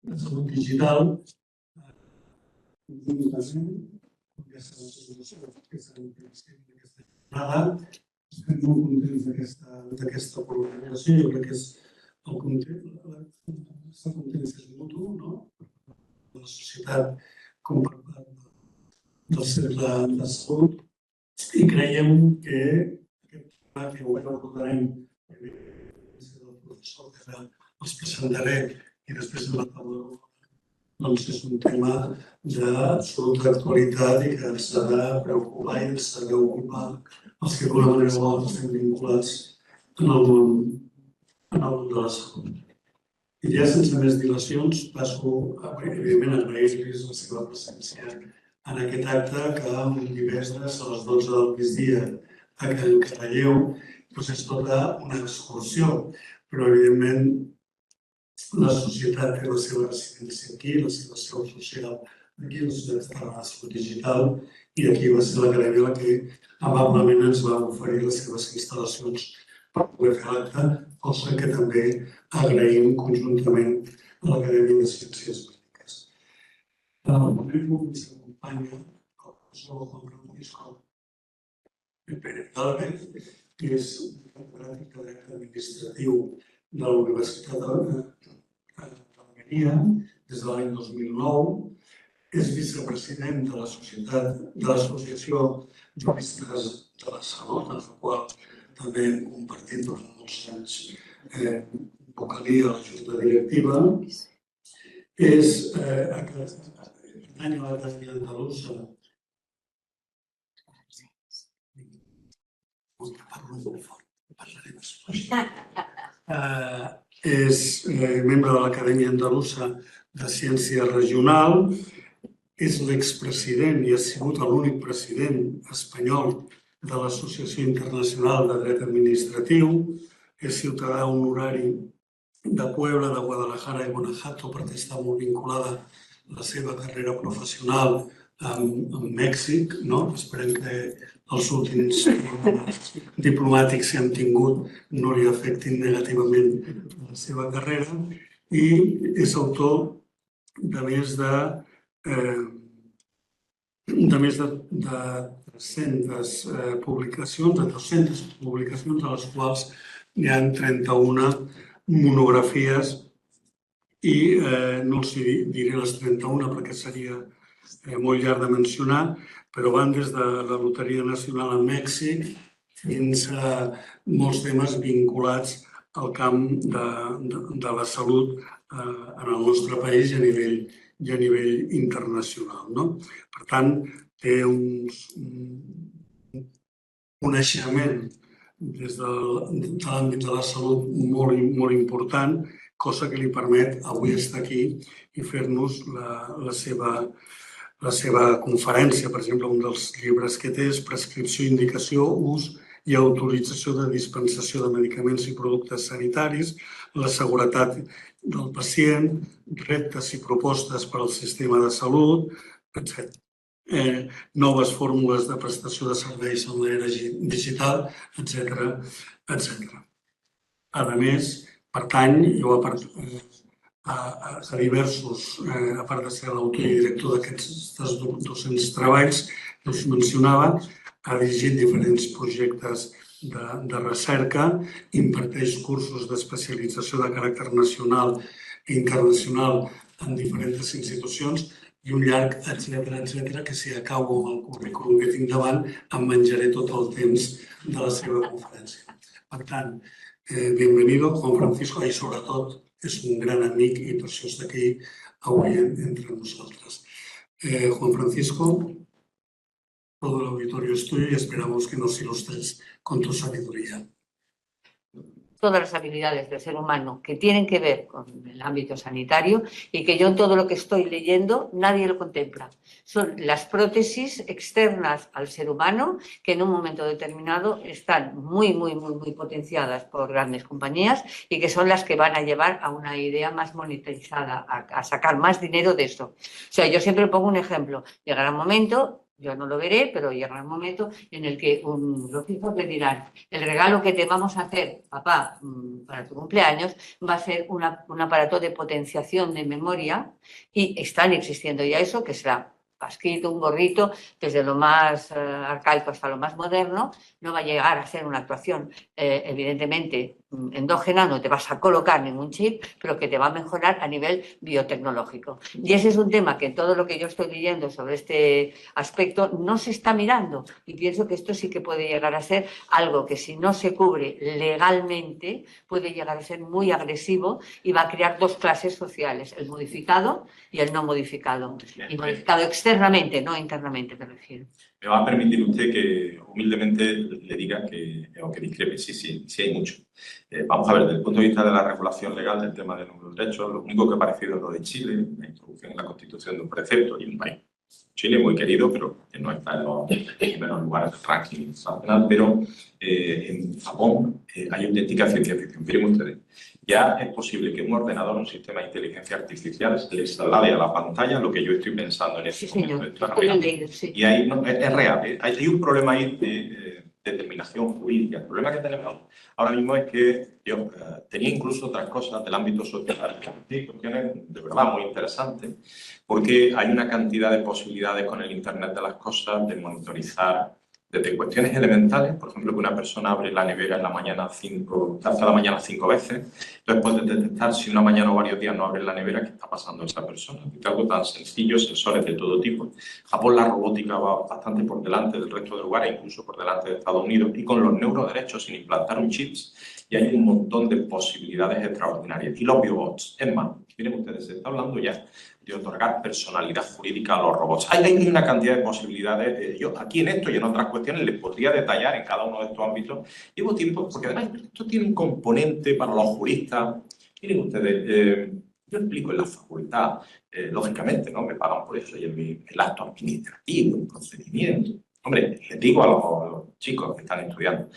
de salut digital, conjuntament, aquesta jornada. Estem molt contents d'aquesta col·laboració. Jo crec que és el context és mutu, no? De la societat com per part del Cercle de Salut, i creiem que aquest tema que ho recordarem del professor que ara els presentaré i després de la taula, doncs és un tema d'absoluta actualitat i que ens ha de preocupar i ens ha d'ocupar els que d'una manera o altra estem vinculats en el món de la salut. I ja sense més dilacions passo, evidentment, a agrair-los la seva presència en aquest acte que un divendres a les 12 del migdia a Can Caralleu és tota una excursió, però evidentment la societat té la seva residència aquí, la seva seu social aquí, la societat de la salut digital, i aquí va ser l'acadèmia la que amablement ens va oferir les seves instal·lacions per poder fer l'acte, cosa que també agraïm conjuntament a l'Acadèmia de Ciències Mèdiques. Avui ens acompanya el professor Juan Francisco Pérez Galvez, que és catedràtic de dret administratiu de la Universitat d'Almeria des de l'any 2009, és vicepresident de l'Associació Juristes de la Salut, en la qual també hem compartit durant molts anys vocalia a la Junta Directiva. Pertany a l'Acadèmia Andalusa. Parlo molt fort, parlaré després. És membre de l'Acadèmia Andalusa de Ciència Regional, és l'expresident i ha sigut l'únic president espanyol de l'Associació Internacional de Dret Administratiu, és ciutadà honorari de Puebla, de Guadalajara i Guanajuato, perquè està molt vinculada a la seva carrera professional amb Mèxic. Esperem que els últims diplomàtics que hem tingut no li afectin negativament la seva carrera, i és autor de més de 300 publicacions, de 200 publicacions, a les quals hi ha 31 monografies, i no els diré les 31 perquè seria molt llarg de mencionar, però van des de la Loteria Nacional a Mèxic fins a molts temes vinculats al camp de la salut en el nostre país i a nivell internacional. Per tant, té un coneixement des de l'àmbit de la salut molt important, cosa que li permet avui estar aquí i fer-nos la seva conferència. Per exemple, un dels llibres que té és Prescripció, indicació, ús i autorització de dispensació de medicaments i productes sanitaris, la seguretat del pacient, reptes i propostes per al sistema de salut, etc. Noves fórmules de prestació de serveis en l'era digital, etc. A més, pertany a diversos, a part de ser l'autor i director d'aquests 200 treballs que us mencionava, ha dirigit diferents projectes de recerca, imparteix cursos d'especialització de caràcter nacional i internacional en diferents institucions i un llarg etcètera, que si acabo amb el currículum que tinc davant em menjaré tot el temps de la seva conferència. Per tant, bienvenido, Juan Francisco, i sobretot és un gran amic i per això està aquí avui entre nosaltres. Juan Francisco, todo el auditorio es tuyo y esperamos que nos ilustres con tu sabiduría. Todas las habilidades del ser humano que tienen que ver con el ámbito sanitario y que yo en todo lo que estoy leyendo nadie lo contempla. Son las prótesis externas al ser humano que en un momento determinado están muy potenciadas por grandes compañías y que son las que van a llevar a una idea más monetarizada, a sacar más dinero de esto. O sea, yo siempre pongo un ejemplo. Llegará un momento yo no lo veré, pero llegará un momento en el que los hijos le dirán, el regalo que te vamos a hacer, papá, para tu cumpleaños, va a ser un aparato de potenciación de memoria, y están existiendo ya eso, que será casquito, un gorrito, desde lo más arcaico hasta lo más moderno. No va a llegar a ser una actuación, evidentemente, endógena, no te vas a colocar ningún chip, pero que te va a mejorar a nivel biotecnológico. Y ese es un tema que en todo lo que yo estoy leyendo sobre este aspecto no se está mirando, y pienso que esto sí que puede llegar a ser algo que, si no se cubre legalmente, puede llegar a ser muy agresivo y va a crear dos clases sociales, el modificado y el no modificado. Y modificado externamente, no internamente, me refiero. Me va a permitir usted que humildemente le diga que, aunque discrepe, sí hay mucho. Vamos a ver, desde el punto de vista de la regulación legal del tema de los derechos, lo único que ha parecido es lo de Chile, la introducción en la Constitución de un precepto y un país. Chile muy querido, pero que no está en los primeros lugares del ranking internacional, pero en Japón hay auténtica ciencia ficción. Miren ustedes, ya es posible que un ordenador, un sistema de inteligencia artificial, les traslade a la pantalla lo que yo estoy pensando en este momento. Sí. Y ahí no, es real, hay un problema ahí de determinación jurídica. El problema que tenemos ahora mismo es que yo tenía incluso otras cosas del ámbito social, cuestiones de verdad muy interesantes, porque hay una cantidad de posibilidades con el Internet de las cosas de monitorizar desde cuestiones elementales, por ejemplo, que una persona abre la nevera en la mañana cada mañana 5 veces, entonces puedes detectar si una mañana o varios días no abre la nevera, qué está pasando a esa persona. Es algo tan sencillo, sensores de todo tipo. Japón, la robótica va bastante por delante del resto de lugares, incluso por delante de Estados Unidos, y con los neuroderechos, sin implantar un chip, y hay un montón de posibilidades extraordinarias. Y los biobots, es más, miren ustedes, se está hablando ya de otorgar personalidad jurídica a los robots. Hay una cantidad de posibilidades. Yo aquí en esto y en otras cuestiones les podría detallar en cada uno de estos ámbitos. Llevo tiempo, porque además esto tiene un componente para los juristas. Miren ustedes, yo explico en la facultad, lógicamente, ¿no? Me pagan por eso, y en el acto administrativo, el procedimiento. Hombre, les digo a los chicos que están estudiando,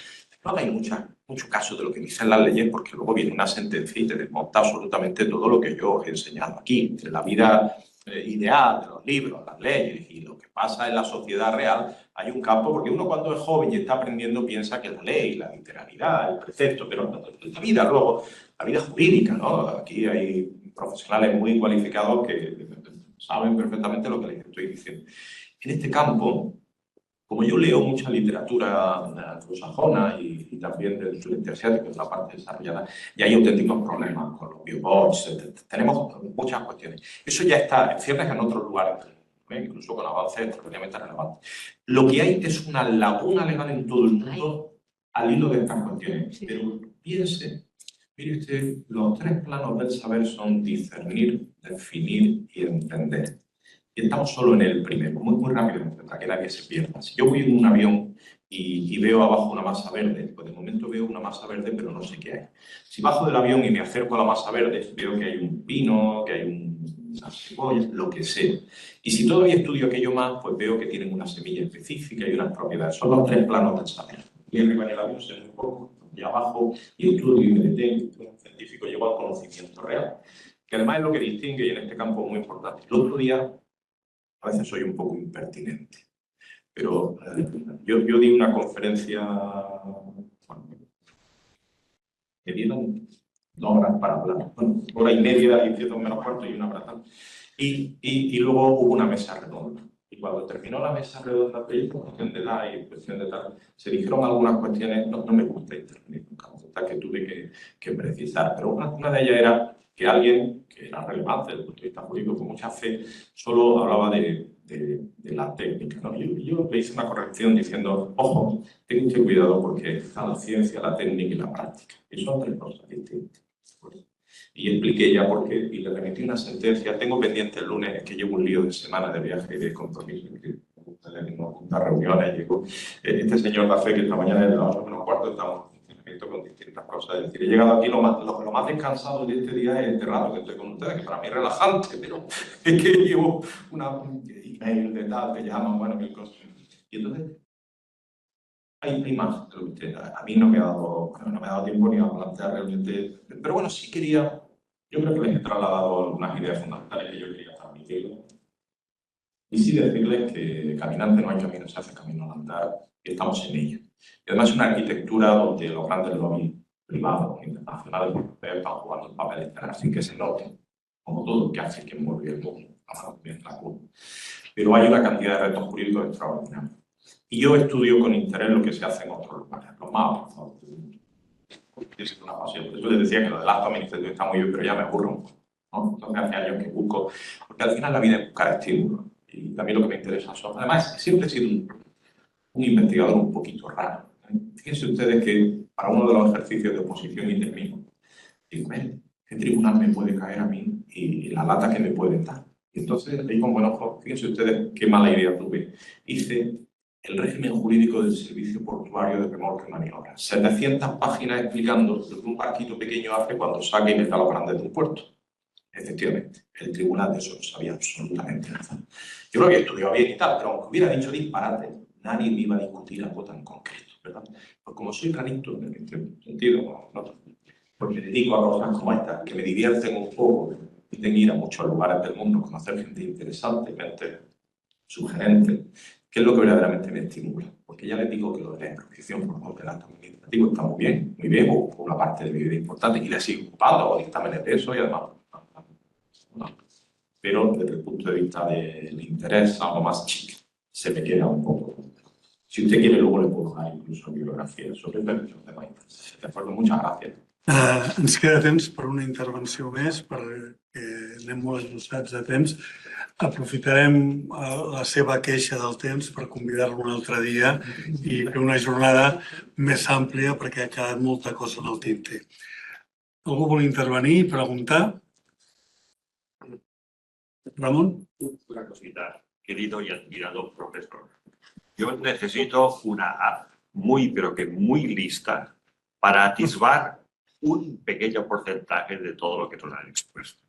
no hagáis mucho caso de lo que dicen las leyes, porque luego viene una sentencia y te desmonta absolutamente todo lo que yo os he enseñado aquí. Entre la vida ideal de los libros, las leyes y lo que pasa en la sociedad real, hay un campo, porque uno cuando es joven y está aprendiendo piensa que la ley, la literalidad, el precepto, pero la vida luego, la vida jurídica, ¿no? Aquí hay profesionales muy cualificados que saben perfectamente lo que les estoy diciendo. En este campo, como yo leo mucha literatura anglosajona y también del sureste asiático, la parte desarrollada, y hay auténticos problemas con los biobots, tenemos muchas cuestiones. Eso ya está en ciernes en otros lugares, incluso con avances extraordinariamente relevantes. Lo que hay es una laguna legal en todo el mundo al hilo de estas cuestiones. Pero piense, mire usted, los 3 planos del saber son discernir, definir y entender. Y estamos solo en el primero, muy rápidamente, para que nadie se pierda. Si yo voy en un avión y veo abajo una masa verde, pues de momento veo una masa verde, pero no sé qué hay. Si bajo del avión y me acerco a la masa verde, veo que hay un pino, que hay una cebolla, lo que sea. Y si todavía estudio aquello más, pues veo que tienen una semilla específica y unas propiedades. Son los 3 planos del saber. Y arriba en el avión se ve un poco, y abajo, y estudio y me detengo, un científico lleva al conocimiento real, que además es lo que distingue, y en este campo es muy importante. El otro día, a veces soy un poco impertinente, pero yo di una conferencia, que dieron 2 horas para hablar, bueno, 1 hora y media y 10 menos cuarto y 1 hora tal. Y luego hubo una mesa redonda. Y cuando terminó la mesa redonda, en cuestión de edad y en cuestión de tal, se dijeron algunas cuestiones, no me gusta intervenir nunca, que tuve que precisar, pero una de ellas era que alguien que era relevante desde el punto de vista jurídico, con mucha fe, solo hablaba de la técnica, ¿no? Yo le hice una corrección diciendo, ojo, tenga usted cuidado porque está la ciencia, la técnica y la práctica. Y son 3 cosas distintas. Y expliqué ya por qué, y le remití una sentencia. Tengo pendiente el lunes, es que llevo un lío de semana de viaje y de compromiso, que tengo unas reuniones. Llegó este señor da fe que esta mañana de las 8 menos cuarto estamos con distintas cosas. Es decir, he llegado aquí, lo más descansado de este día es este rato que estoy con ustedes, que para mí es relajante, pero es que llevo un email de tal, que llaman, bueno, mil cosas. Y entonces, hay más de lo que usted. A mí no me ha dado tiempo ni a plantear realmente, pero bueno, sí quería, yo creo que les he trasladado algunas ideas fundamentales que yo quería transmitir. Y sí decirles que caminante no hay camino, se hace camino al andar y estamos en ello. Y además es una arquitectura donde los grandes lobbies privados internacionales están jugando un papel estelar sin que se note, como todo lo que hace que mueve el mundo, bien la curva. Pero hay una cantidad de retos jurídicos extraordinarios. Y yo estudio con interés lo que se hace en otros lugares, los más avanzados del mundo. Es una pasión. Por eso les decía que lo del acto administrativo está muy bien, pero ya me aburro un poco, ¿no? Entonces hace años que busco, porque al final la vida es buscar estímulos. Y también lo que me interesa son... Además, siempre he sido un investigador un poquito raro. Fíjense ustedes que para uno de los ejercicios de oposición intervino, digo, ¿qué tribunal me puede caer a mí y la lata que me pueden dar? Y entonces, ahí con buen ojo, fíjense ustedes qué mala idea tuve. Hice el régimen jurídico del servicio portuario de remolque y maniobra. 700 páginas explicando lo que un barquito pequeño hace cuando saca y mete a los grandes de un puerto. Efectivamente, el tribunal de eso no sabía absolutamente nada. Yo lo había estudiado bien y tal, pero aunque hubiera dicho disparate, nadie me iba a discutir algo tan concreto, ¿verdad? Pues como soy rarito en este sentido, ¿no? Pues me dedico a cosas como estas, que me divierten un poco, y tengo que ir a muchos lugares del mundo, conocer gente interesante, gente sugerente, que es lo que verdaderamente me estimula. Porque ya les digo que lo de la improvisación por parte del acto administrativo está muy bien, o una parte de mi vida importante, y le sigo ocupado, o dictámenes de eso, y además... No. Pero desde el punto de vista del interés, algo más chic, se me queda un poco. Si usted quiere, luego le puedo dar incluso bibliografías sobre el tema. De acuerdo, muchas gracias. Ens queda temps per una intervenció més, perquè anem molt ajustats de temps. Aprofitarem la seva queixa del temps per convidar-lo un altre dia i fer una jornada més àmplia perquè ha quedat molta cosa en el tinter. Algú vol intervenir i preguntar? Ramón. Una cosita, querido y admirado profesor. Yo necesito una app muy, pero que muy lista para atisbar un pequeño porcentaje de todo lo que nos han expuesto.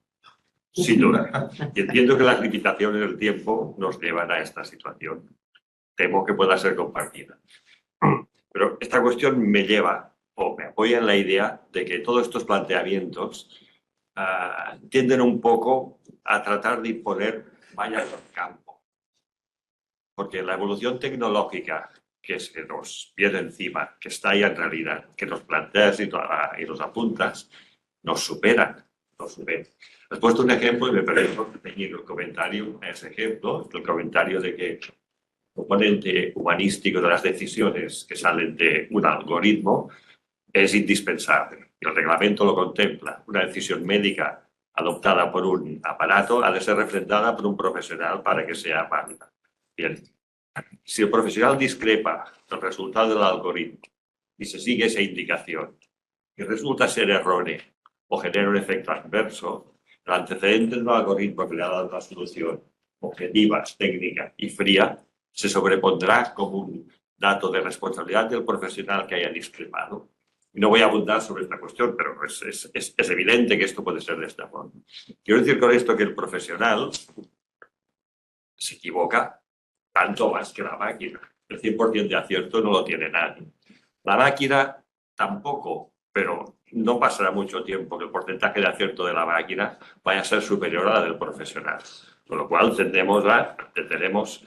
Sin duda. Y entiendo que las limitaciones del tiempo nos llevan a esta situación. Temo que pueda ser compartida. Pero esta cuestión me lleva, o me apoya en la idea de que todos estos planteamientos tienden un poco a tratar de imponer vallas al campo. Porque la evolución tecnológica que se nos viene encima, que está ahí en realidad, que nos planteas y nos apuntas, nos superan, nos superan. Has puesto un ejemplo y me permito teñir el comentario a ese ejemplo, el comentario de que el componente humanístico de las decisiones que salen de un algoritmo es indispensable. Y el reglamento lo contempla. Una decisión médica adoptada por un aparato ha de ser refrendada por un profesional para que sea válida. Bien. Si el profesional discrepa del resultado del algoritmo y se sigue esa indicación y resulta ser erróneo o genera un efecto adverso, el antecedente del algoritmo que le ha dado la solución objetiva, técnica y fría se sobrepondrá como un dato de responsabilidad del profesional que haya discrepado. Y no voy a abundar sobre esta cuestión, pero es evidente que esto puede ser de esta forma. Quiero decir con esto que el profesional se equivoca tanto más que la máquina. El 100% de acierto no lo tiene nadie. La máquina tampoco, pero no pasará mucho tiempo que el porcentaje de acierto de la máquina vaya a ser superior a la del profesional. Con lo cual tenemos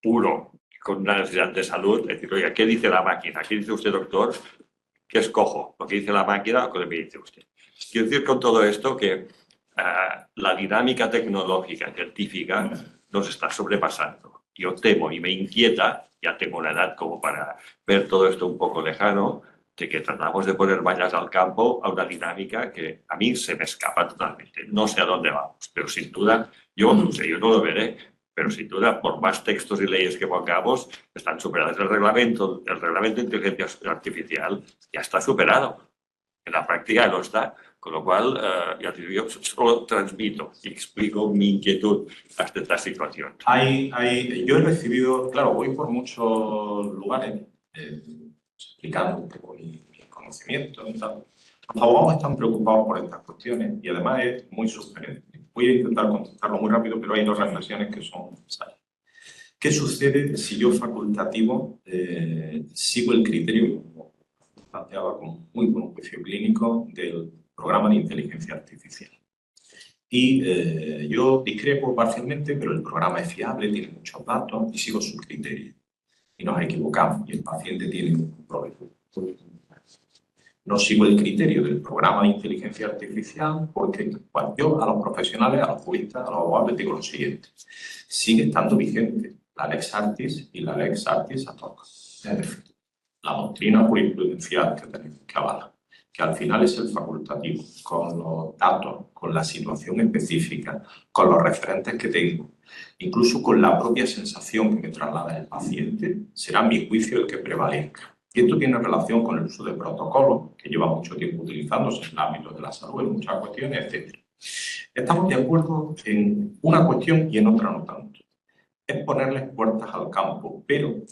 uno con una necesidad de salud, decir, oiga, ¿qué dice la máquina? ¿Qué dice usted, doctor? ¿Qué escojo? ¿Lo que dice la máquina o lo que me dice usted? Quiero decir con todo esto que la dinámica tecnológica, científica, nos está sobrepasando. Yo temo y me inquieta, ya tengo una edad como para ver todo esto un poco lejano, de que tratamos de poner vallas al campo a una dinámica que a mí se me escapa totalmente. No sé a dónde vamos, pero sin duda, yo no sé, yo no lo veré, pero sin duda, por más textos y leyes que pongamos, están superadas. El reglamento de inteligencia artificial ya está superado. En la práctica no está. Con lo cual, ya te digo, yo solo transmito y explico mi inquietud hasta esta situación. Yo he recibido, claro, voy por muchos lugares explicando un poco mi conocimiento. Los abogados están preocupados por estas cuestiones y además es muy sugerente. Voy a intentar contestarlo muy rápido, pero hay dos reflexiones que son necesarias. ¿Qué sucede si yo facultativo sigo el criterio, como planteaba con muy buen juicio clínico, del programa de inteligencia artificial? Y yo discrepo parcialmente, pero el programa es fiable, tiene muchos datos y sigo sus criterios. Y nos equivocamos y el paciente tiene un problema. No sigo el criterio del programa de inteligencia artificial porque bueno, yo a los profesionales, a los juristas, a los abogados les digo lo siguiente. Sigue estando vigente la Lex Artis y la Lex Artis ad hoc. Es decir, la doctrina jurisprudencial que tenemos que avalar, que al final es el facultativo, con los datos, con la situación específica, con los referentes que tengo, incluso con la propia sensación que me traslada el paciente, será mi juicio el que prevalezca. Y esto tiene relación con el uso de protocolos, que lleva mucho tiempo utilizándose en el ámbito de la salud, en muchas cuestiones, etc. Estamos de acuerdo en una cuestión y en otra no tanto. Es ponerles puertas al campo, pero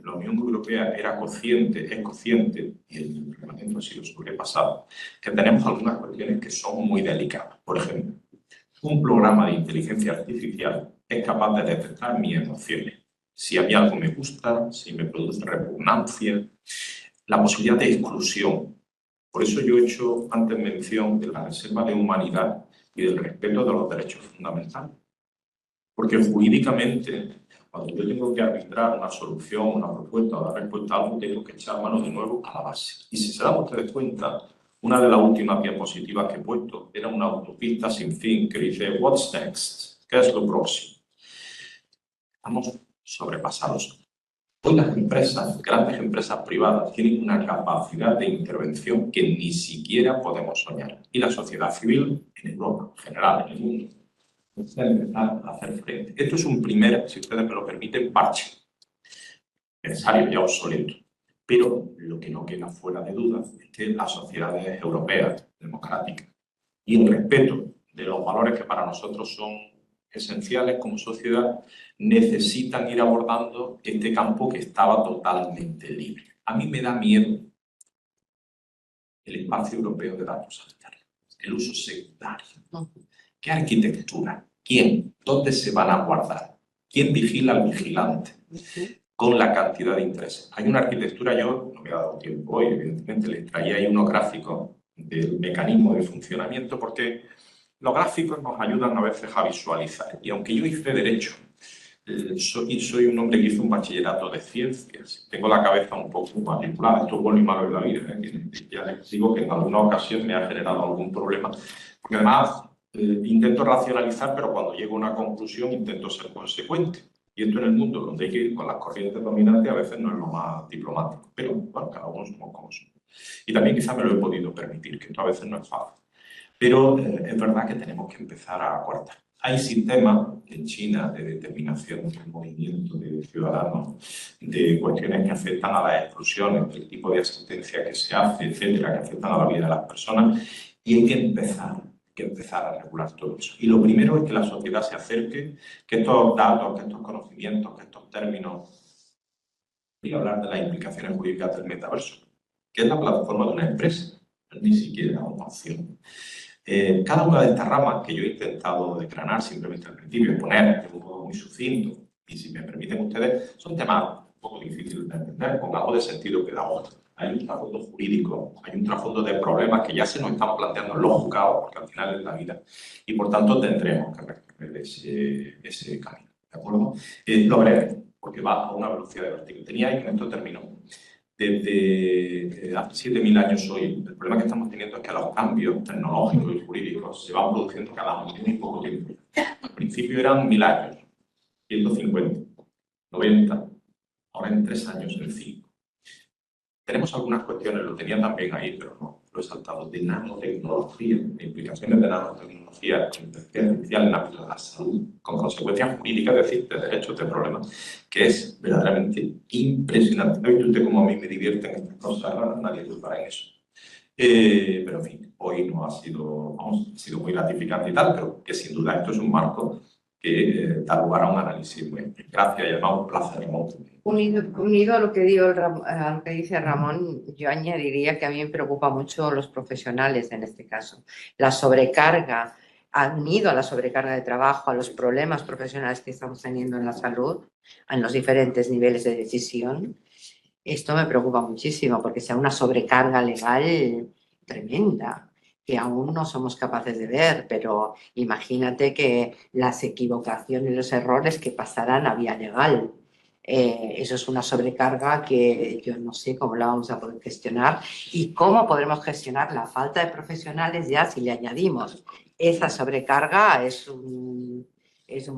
la Unión Europea es consciente, y el reglamento ha sido sobrepasado, que tenemos algunas cuestiones que son muy delicadas. Por ejemplo, un programa de inteligencia artificial es capaz de detectar mis emociones. Si a mí algo me gusta, si me produce repugnancia, la posibilidad de exclusión. Por eso yo he hecho antes mención de la reserva de humanidad y del respeto de los derechos fundamentales. Porque jurídicamente, cuando yo tengo que arbitrar una solución, una propuesta o dar respuesta a algo, tengo que echar mano de nuevo a la base. Y si se dan ustedes cuenta, una de las últimas diapositivas que he puesto era una autopista sin fin que dice "What's next?", ¿qué es lo próximo? Estamos sobrepasados. Hoy las empresas, grandes empresas privadas, tienen una capacidad de intervención que ni siquiera podemos soñar. Y la sociedad civil, en Europa, en general, en el mundo, necesita empezar a hacer frente. Esto es un primer, si ustedes me lo permiten, parche. Necesario, ya obsoleto. Pero lo que no queda fuera de duda es que las sociedades europeas, democráticas, y el respeto de los valores que para nosotros son esenciales como sociedad, necesitan ir abordando este campo que estaba totalmente libre. A mí me da miedo el espacio europeo de datos sanitarios, el uso secundario. ¿Qué arquitectura? ¿Quién? ¿Dónde se van a guardar? ¿Quién vigila al vigilante? Con la cantidad de intereses. Hay una arquitectura, yo no me he dado tiempo hoy, evidentemente, les traía ahí unos gráficos del mecanismo de funcionamiento, porque los gráficos nos ayudan a veces a visualizar. Y aunque yo hice Derecho, soy un hombre que hizo un bachillerato de ciencias, tengo la cabeza un poco manipulada, esto es bueno y malo en la vida, ya les digo que en alguna ocasión me ha generado algún problema, porque además intento racionalizar, pero cuando llego a una conclusión intento ser consecuente. Y esto en el mundo donde hay que ir con las corrientes dominantes a veces no es lo más diplomático, pero bueno, cada uno somos como somos. Y también quizá me lo he podido permitir, que esto a veces no es fácil. Pero es verdad que tenemos que empezar a cortar. Hay sistemas en China de determinación del movimiento de ciudadanos, de cuestiones que afectan a las exclusiones, del tipo de asistencia que se hace, etcétera, que afectan a la vida de las personas, y hay que empezar a regular todo eso. Y lo primero es que la sociedad se acerque, que estos datos, que estos conocimientos, que estos términos, voy a hablar de las implicaciones jurídicas del metaverso, que es la plataforma de una empresa, ni siquiera una opción. Cada una de estas ramas que yo he intentado desgranar simplemente al principio, poner de un modo muy sucinto, y si me permiten ustedes, son temas un poco difíciles de entender, con algo de sentido pedagógico. Hay un trasfondo jurídico, hay un trasfondo de problemas que ya se nos están planteando en los juzgados, porque al final es la vida, y por tanto tendremos que recorrer ese camino, ¿de acuerdo? Lo veremos, porque va a una velocidad de vértigo. Tenía ahí, con esto termino, desde hace 7.000 años hoy, el problema que estamos teniendo es que los cambios tecnológicos y jurídicos se van produciendo cada muy poco tiempo. Al principio eran 1.000 años, 150, 90, ahora en 3 años, en 5. Tenemos algunas cuestiones, lo tenía también ahí, pero no, lo he saltado, de nanotecnología, de implicaciones de nanotecnología, artificial en el ámbito de la salud, con consecuencias jurídicas, es decir, de derechos, de problemas, que es verdaderamente impresionante. ¿Ha visto usted cómo a mí me divierten estas cosas? Nadie dudará en eso. Pero en fin, hoy no ha sido, ha sido muy gratificante y tal, pero que sin duda esto es un marco que da lugar a un análisis muy amplio. Gracias y además un placer. Unido a lo que dice Ramón, yo añadiría que a mí me preocupa mucho los profesionales en este caso. La sobrecarga, unido a la sobrecarga de trabajo, a los problemas profesionales que estamos teniendo en la salud, en los diferentes niveles de decisión, esto me preocupa muchísimo porque sea una sobrecarga legal tremenda. que aún no somos capaces de ver, pero imagínate que las equivocaciones y los errores que pasarán a vía legal. Eso es una sobrecarga que yo no sé cómo la vamos a poder gestionar y cómo podremos gestionar la falta de profesionales ya si le añadimos esa sobrecarga es un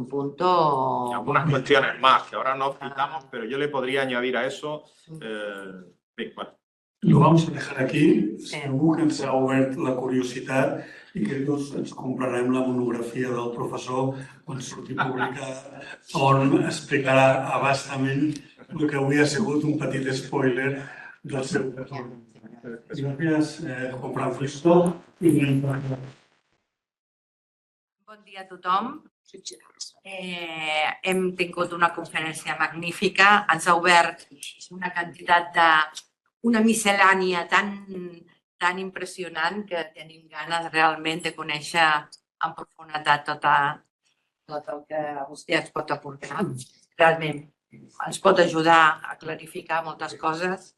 punto... Y algunas cuestiones más que ahora no citamos, pero yo le podría añadir a eso... bueno. Lo vamos a dejar aquí. Segur que ens ha obert la curiositat i que tots ens comprarem la monografia del professor quan surti publicada, on explicarà abastament el que avui ha sigut un petit spoiler del seu retorn. Gràcies, Juan Francisco. Bon dia a tothom. Hem tingut una conferència magnífica. Ens ha obert una quantitat de... una miscel·lània tan impressionant que tenim ganes realment de conèixer en profunditat tot el que vostè ens pot aportar. Realment ens pot ajudar a clarificar moltes coses.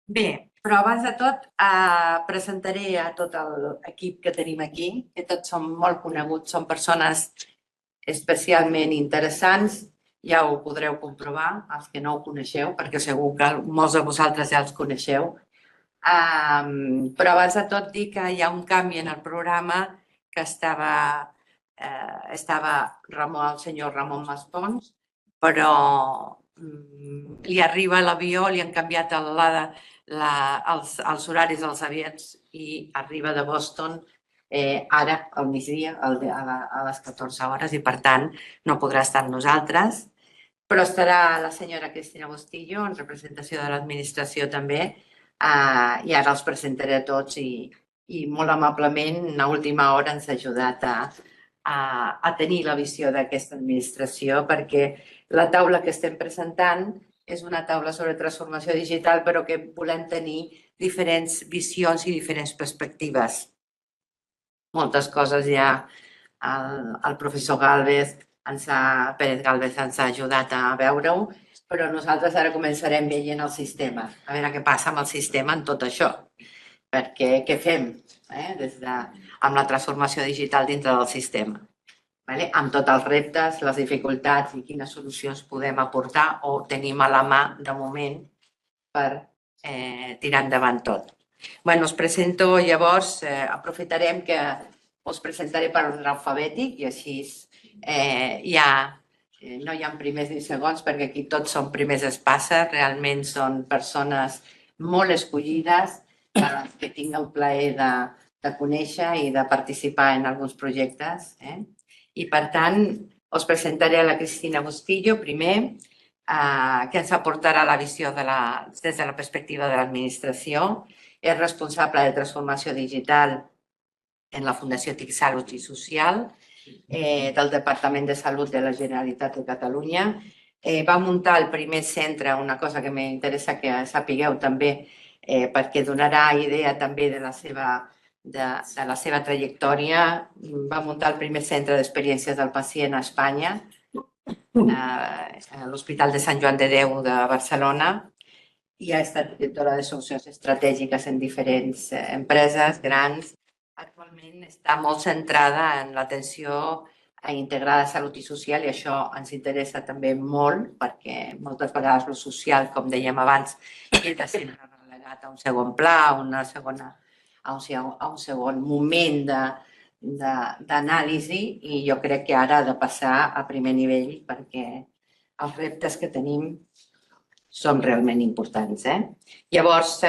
Bé, però abans de tot presentaré a tot l'equip que tenim aquí, que tots són molt coneguts, són persones especialment interessants. Ja ho podreu comprovar, els que no ho coneixeu, perquè segur que molts de vosaltres ja els coneixeu. Però abans de tot dir que hi ha un canvi en el programa que estava el senyor Ramon Maspons, però li arriba l'avió, li han canviat els horaris dels avions i arriba de Boston ara, al migdia, a les 14 hores, i per tant no podrà estar amb nosaltres. Però estarà la senyora Cristina Bustillo, en representació de l'administració també, i ara els presentaré a tots i molt amablement a última hora ens ha ajudat a tenir la visió d'aquesta administració, perquè la taula que estem presentant és una taula sobre transformació digital, però que volem tenir diferents visions i diferents perspectives. Moltes coses ja el professor Pérez Gálvez ens ha ajudat a veure-ho, però nosaltres ara començarem veient el sistema, a veure què passa amb el sistema en tot això, perquè què fem amb la transformació digital dintre del sistema, amb tots els reptes, les dificultats i quines solucions podem aportar o tenim a la mà de moment per tirar endavant tot. Us presento llavors, aprofitarem que us presentaré per ordre alfabètic i així no hi ha primers ni segons perquè aquí tots són primers espasses, realment són persones molt escollides que tinc el plaer de conèixer i de participar en alguns projectes. I per tant us presentaré a la Cristina Bustillo primer, que ens aportarà la visió des de la perspectiva de l'administració. És responsable de transformació digital en la Fundació TIC Salut i Social, del Departament de Salut de la Generalitat de Catalunya. Va muntar el primer centre, una cosa que m'interessa que sapigueu també, perquè donarà idea també de la seva trajectòria. Va muntar el primer centre d'experiències del pacient a Espanya, a l'Hospital de Sant Joan de Déu de Barcelona, i ha estat directora de solucions estratègiques en diferents empreses grans. Actualment està molt centrada en l'atenció integrada de salut i social i això ens interessa també molt perquè moltes vegades el social, com dèiem abans, queda sempre relegat a un segon pla, a un segon moment d'anàlisi i jo crec que ara ha de passar a primer nivell perquè els reptes que tenim són realment importants. Llavors,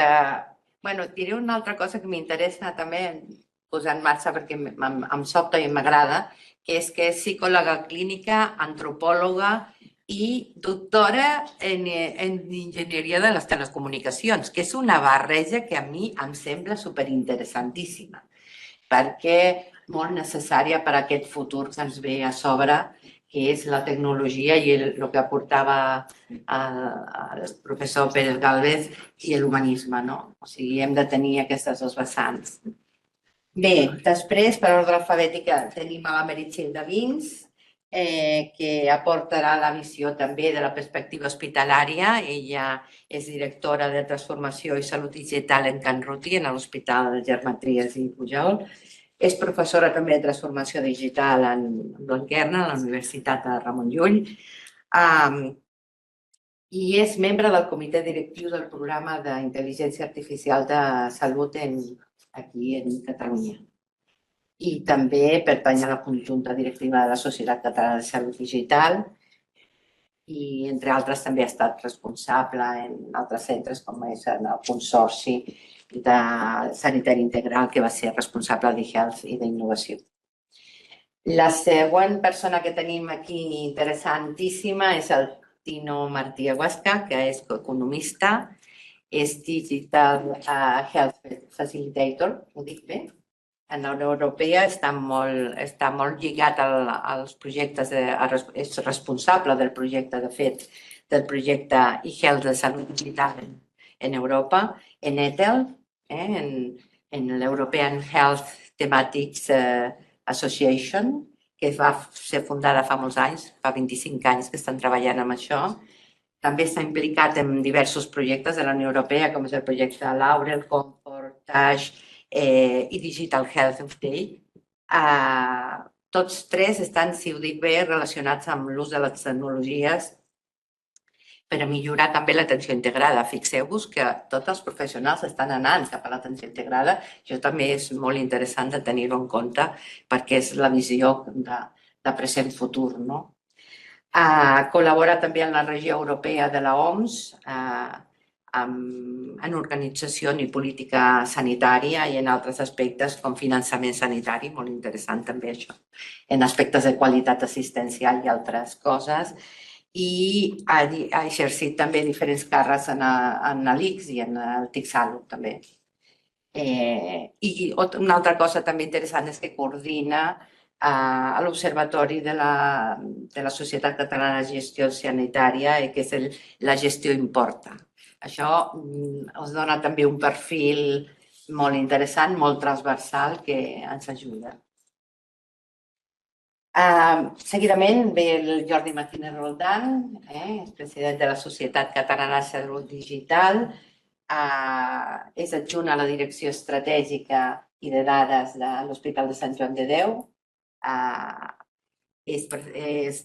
diré una altra cosa que m'interessa també posar en marxa perquè em sobta i m'agrada, que és psicòloga clínica, antropòloga i doctora en enginyeria de les telecomunicacions, que és una barreja que a mi em sembla superinteressantíssima, perquè molt necessària per a aquest futur que ens ve a sobre, que és la tecnologia i el que aportava el professor Pérez Gálvez i l'humanisme. O sigui, hem de tenir aquestes dues vessants. Bé, després, per ordre alfabètic, tenim a la Meritxell de Vins, que aportarà la visió també de la perspectiva hospitalària. Ella és directora de Transformació i Salut Digital en Can Ruti, en l'Hospital Germà Trias i Pujol. És professora també de Transformació Digital en Blanquerna, a la Universitat de Ramon Llull. I és membre del comitè directiu del programa d'intel·ligència artificial de salut aquí en Catalunya. I també pertany a la conjunta directiva de la Societat Catalana de Salut Digital i, entre altres, també ha estat responsable en altres centres, com és el Consorci de Sanitari Integral, que va ser responsable d'eHealth i d'innovació. La següent persona que tenim aquí interessantíssima és el Tino Martí Aguasca, que és economista, és Digital Health Facilitator, ho dic bé? En la Unió Europea està molt lligat als projectes, és responsable del projecte, de fet, del projecte eHealth de salut digital en Europa, en ETHEL, en l'European Health Thematics Association, que va ser fundada fa molts anys, fa 25 anys que estan treballant amb això. També està implicat en diversos projectes de la Unió Europea, com és el projecte Laurel, Comfort, TASH, i Digital Health Day. Tots tres estan, si ho dic bé, relacionats amb l'ús de les tecnologies per a millorar també l'atenció integrada. Fixeu-vos que tots els professionals estan anant cap a l'atenció integrada. Això també és molt interessant de tenir-ho en compte perquè és la visió de present-futur. Col·labora també en la regió europea de l'OMS, en organització i política sanitària i en altres aspectes com finançament sanitari, molt interessant també això, en aspectes de qualitat assistencial i altres coses. I ha exercit també diferents càrrecs en l'ICS i en el TICSALUT també. I una altra cosa també interessant és que coordina a l'Observatori de la Societat Catalana de Gestió Sanitària, que és la gestió importa. Això us dona també un perfil molt interessant, molt transversal, que ens ajuda. Seguidament ve el Jordi Martínez Roldán, president de la Societat Catalana de Salut Digital. És adjunt a la Direcció Estratègica i de Dades de l'Hospital de Sant Joan de Déu.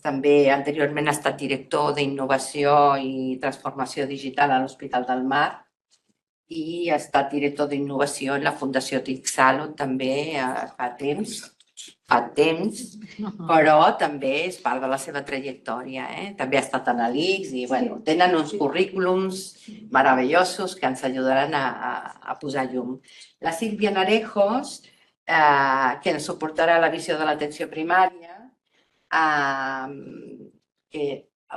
També anteriorment ha estat director d'Innovació i Transformació Digital a l'Hospital del Mar i ha estat director d'Innovació en la Fundació TICSALUT també fa temps, però també és part de la seva trajectòria. També ha estat a l'ICS i tenen uns currículums meravellosos que ens ajudaran a posar llum. La Sílvia Narejos, que ens suportarà la visió de l'atenció primària, que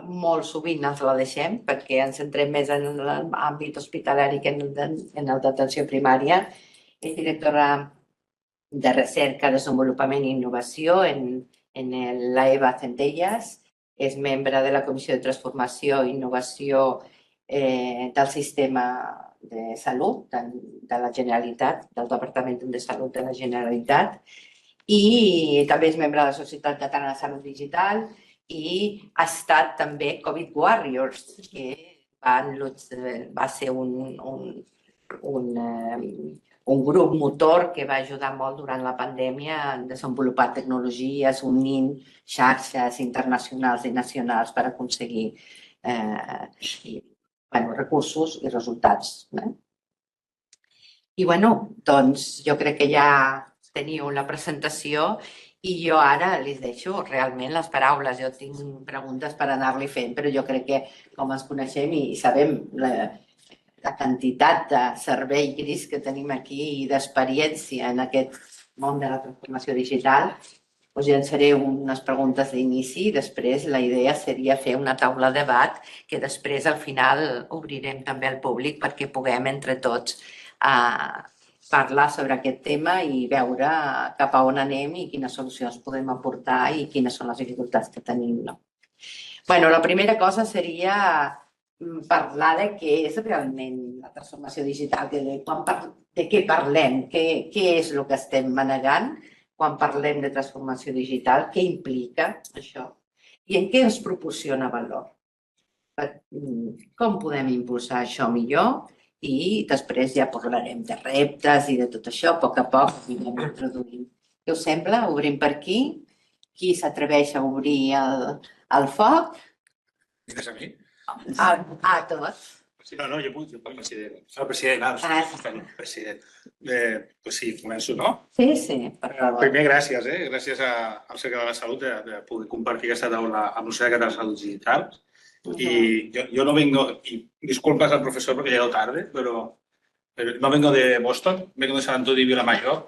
molt sovint ens la deixem perquè ens centrem més en l'àmbit hospitalari que en el d'atenció primària. És directora de Recerca, Desenvolupament i Innovació en l'EVA Centelles. És membre de la Comissió de Transformació i Innovació del Sistema de Salut de la Generalitat, del Departament de Salut de la Generalitat. I també és membre de la Societat Catalana de Salut Digital i ha estat també Covid Warriors, que va ser un grup motor que va ajudar molt durant la pandèmia a desenvolupar tecnologies, unint xarxes internacionals i nacionals per aconseguir recursos i resultats. I doncs jo crec que ja teniu la presentació i jo ara li deixo realment les paraules. Jo tinc preguntes per anar-li fent, però jo crec que com ens coneixem i sabem la quantitat de serveis que tenim aquí i d'experiència en aquest món de la transformació digital, us llançaré unes preguntes d'inici i després la idea seria fer una taula de debat que després al final obrirem també al públic perquè puguem entre tots parlar sobre aquest tema i veure cap a on anem i quines solucions podem aportar i quines són les dificultats que tenim. La primera cosa seria parlar de què és realment la transformació digital, de què parlem, què és el que estem manegant quan parlem de transformació digital, què implica això. I en què ens proporciona valor? Com podem impulsar això millor? I després ja parlarem de reptes i de tot això, a poc anirem introduint. Què us sembla? Obrim per aquí. Qui s'atreveix a obrir el foc? Digues a mi? A tots. No, jo puc, president. El president, president. Pues sí, començo, no? Sí, per favor. Primer, gràcies, gràcies al Cercle de la Salut de poder compartir aquesta taula amb el Cercle de la Salut Digital. Y yo no vengo, y disculpas al profesor porque he llegado tarde, pero no vengo de Boston, vengo de San Antonio y Vilamayor,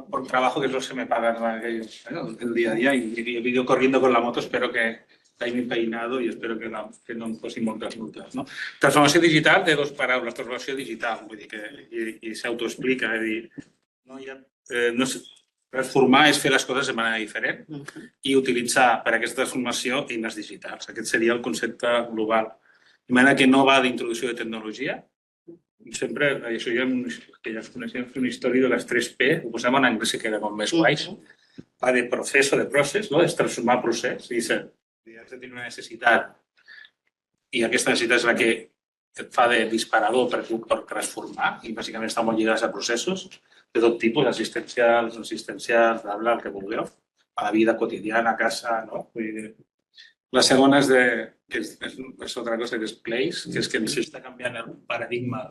por trabajo, que es lo que me pagan el día a día, y he venido corriendo con la moto, espero que estáis bien peinado y espero que no em posin moltes multes. No? Transformació digital té dues paraules, transformació digital, vull dir que i s'autoexplica, és a dir, no hi ha, transformar és fer les coses de manera diferent i utilitzar per a aquesta transformació eines digitals. Aquest seria el concepte global. De manera que no va d'introducció de tecnologia. Sempre, això ja es coneixem, fer una història de les 3P, ho posem en anglès que queda com més guais. Va de procés, no? És transformar procés. I has de tenir una necessitat i aquesta necessitat és la que et fa de disparador per transformar i bàsicament està molt lligada a processos de tot tipus, assistencials, no assistencials, bla, el que vulgueu, a la vida quotidiana, a casa, no? La segona és altra cosa, que és place, que és que ens està canviant el paradigma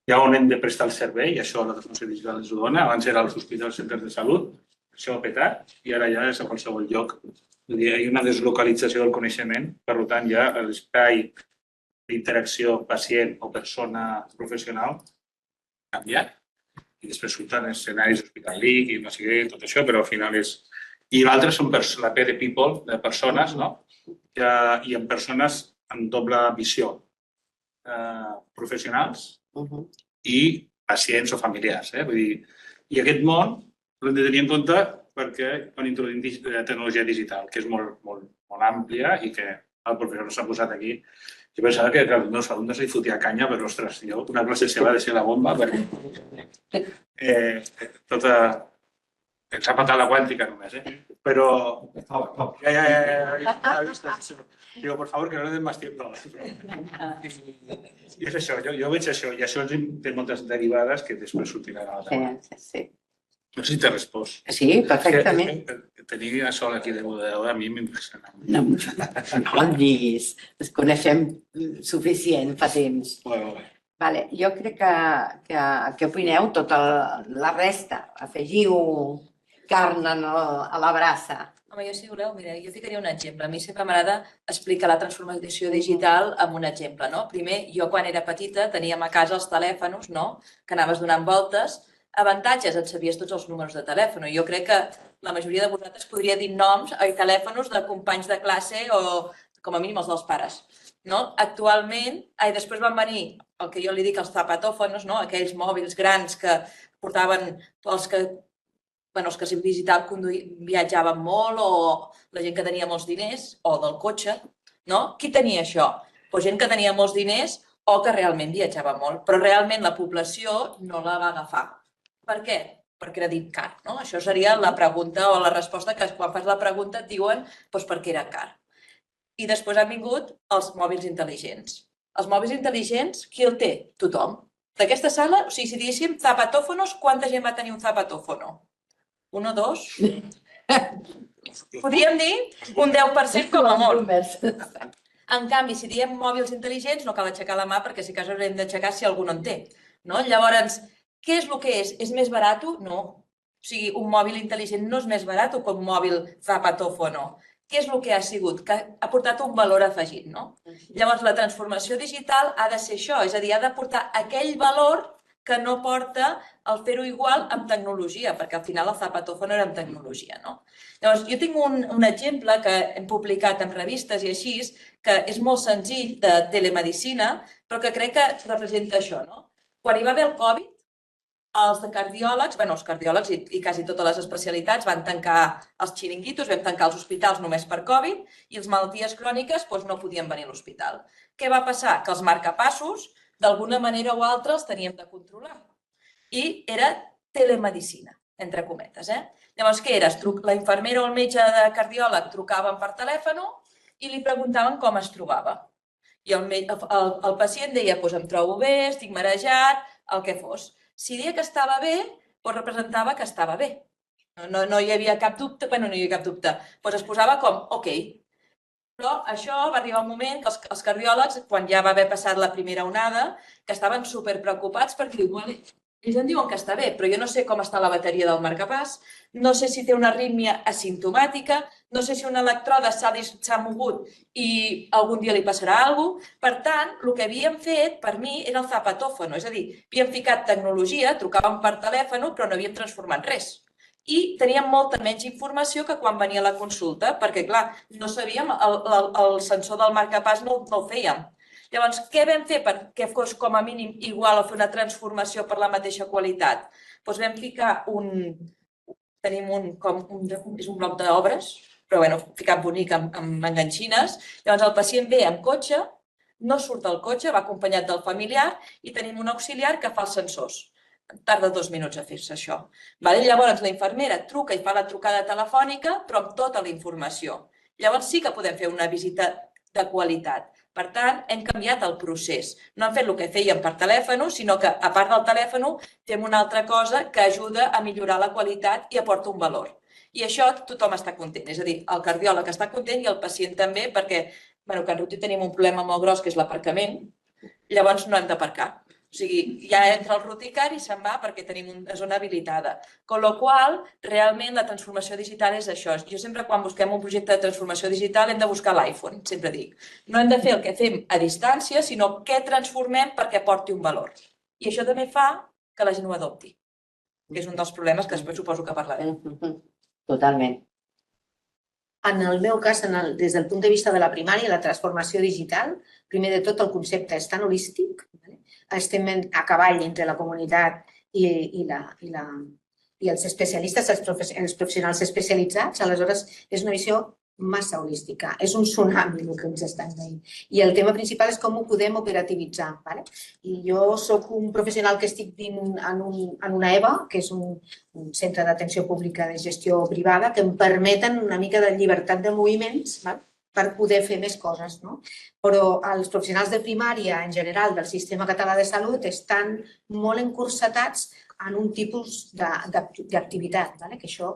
ja on hem de prestar el servei, i això la transformació digital ens ho dona. Abans era als hospitals, centres de salut, això ha petat, i ara ja és a qualsevol lloc. Hi ha una deslocalització del coneixement, per tant, ja l'espai d'interacció pacient o persona professional ha canviat. I després surten escenaris hospitalístics i no sé què, tot això, però al final és... I l'altre són la P de people, de persones, no? I en persones amb doble visió, professionals i pacients o familiars. Vull dir, i aquest món l'hem de tenir en compte perquè quan introduïm tecnologia digital, que és molt àmplia i que el professor s'ha posat aquí. Jo pensava que als meus alumnes li fotia canya, però, ostres, una classe seva ha de ser la bomba, perquè tota... Ens ha patat la quàntica només, Però... Digo, por favor, que no le den más tiempo. I és això, jo veig això, i això té moltes derivades que després sortiran a la taula. Sí. No sé si t'he respost. Sí, perfectament. Tenir a sol aquí de moderador a mi m'impressiona. No em diguis, ens coneixem suficient fa temps. Vale, jo crec que opineu tota la resta. Afegiu carn a la brasa. Home, jo si voleu, mira, jo ficaria un exemple. A mi sempre m'agrada explicar la transformació digital amb un exemple, no? Primer, jo quan era petita teníem a casa els telèfons, no? Que anaves donant voltes. Avantatges, et sabies tots els números de telèfon. Jo crec que la majoria de vosaltres podria dir noms a telèfons de companys de classe o com a mínim els dels pares. Actualment, després van venir el que jo li dic els zapatòfonos, aquells mòbils grans que portaven els que viatjaven molt o la gent que tenia molts diners o del cotxe. Qui tenia això? Gent que tenia molts diners o que realment viatjava molt, però realment la població no la va agafar. Per què? Perquè era dit car. Això seria la pregunta o la resposta que quan fas la pregunta et diuen perquè era car. I després han vingut els mòbils intel·ligents. Els mòbils intel·ligents, qui el té? Tothom. D'aquesta sala, o sigui, si diguéssim zapatòfonos, quanta gent va tenir un zapatòfono? 1 o 2? Podríem dir un 10% com a molt. En canvi, si diem mòbils intel·ligents, no cal aixecar la mà perquè si cas haurem d'aixecar si algú no en té. Llavors, què és el que és? És més barat? No. O sigui, un mòbil intel·ligent no és més barat que un mòbil zapatòfono. Què és el que ha sigut? Que ha portat un valor afegit. Llavors, la transformació digital ha de ser això, és a dir, ha de portar aquell valor que no porta el fer-ho igual amb tecnologia, perquè al final el zapatòfono era amb tecnologia. Llavors, jo tinc un exemple que hem publicat en revistes i així, que és molt senzill, de telemedicina, però que crec que representa això. Quan hi va haver el Covid, els cardiòlegs i quasi totes les especialitats van tancar els xiringuitos, vam tancar els hospitals només per Covid i les malalties cròniques no podien venir a l'hospital. Què va passar? Que els marcapassos, d'alguna manera o altra, els teníem de controlar. I era telemedicina, entre cometes. Llavors, què era? La infermera o el metge de cardiòleg trucaven per telèfon i li preguntaven com es trobava. I el pacient deia, doncs em trobo bé, estic marejat, el que fos. Si deia que estava bé, doncs representava que estava bé. No hi havia cap dubte, bueno, no hi havia cap dubte. Doncs es posava com, ok. Però això va arribar un moment que els cardiòlegs, quan ja va haver passat la primera onada, que estaven superpreocupats perquè igual ells em diuen que està bé, però jo no sé com està la bateria del marcapàs, no sé si té una arrítmia asimptomàtica, no sé si un elèctrode s'ha mogut i algun dia li passarà alguna cosa. Per tant, el que havíem fet, per mi, era el zapatòfono, és a dir, havíem ficat tecnologia, trucàvem per telèfon, però no havíem transformat res. I teníem molta menys informació que quan venia la consulta, perquè, clar, no sabíem, el sensor del marcapàs no el fèiem. Llavors, què vam fer perquè fos com a mínim igual o fer una transformació per la mateixa qualitat? Doncs vam ficar tenim és un bloc d'obres, però bueno, ficat bonic amb enganxines. Llavors, el pacient ve amb cotxe, no surt del cotxe, va acompanyat del familiar i tenim un auxiliar que fa els sensors. Tarda 2 minuts a fer-se això. Llavors, la infermera truca i fa la trucada telefònica, però amb tota la informació. Llavors sí que podem fer una visita de qualitat. Per tant, hem canviat el procés. No hem fet el que fèiem per telèfon, sinó que, a part del telèfon, fem una altra cosa que ajuda a millorar la qualitat i aporta un valor. I això tothom està content. És a dir, el cardiòleg està content i el pacient també, perquè a Can Ruti tenim un problema molt gros, que és l'aparcament. Llavors no hem d'aparcar. O sigui, ja entra el Ruticar i se'n va perquè tenim una zona habilitada. Con lo qual, realment, la transformació digital és això. Jo sempre, quan busquem un projecte de transformació digital, hem de buscar l'iPhone, sempre dic. No hem de fer el que fem a distància, sinó què transformem perquè porti un valor. I això també fa que la gent ho adopti, que és un dels problemes que després suposo que parlarem. Totalment. En el meu cas, des del punt de vista de la primària, la transformació digital, primer de tot el concepte és tan holístic, estem a cavall entre la comunitat i els especialistes, els professionals especialitzats, aleshores és una visió massa holística, és un tsunami el que ens estan deien. I el tema principal és com ho podem operativitzar. I jo soc un professional que estic dins en una EVA, que és un centre d'atenció pública de gestió privada, que em permeten una mica de llibertat de moviments per poder fer més coses. Però els professionals de primària, en general, del sistema català de salut, estan molt encursetats en un tipus d'activitat, que això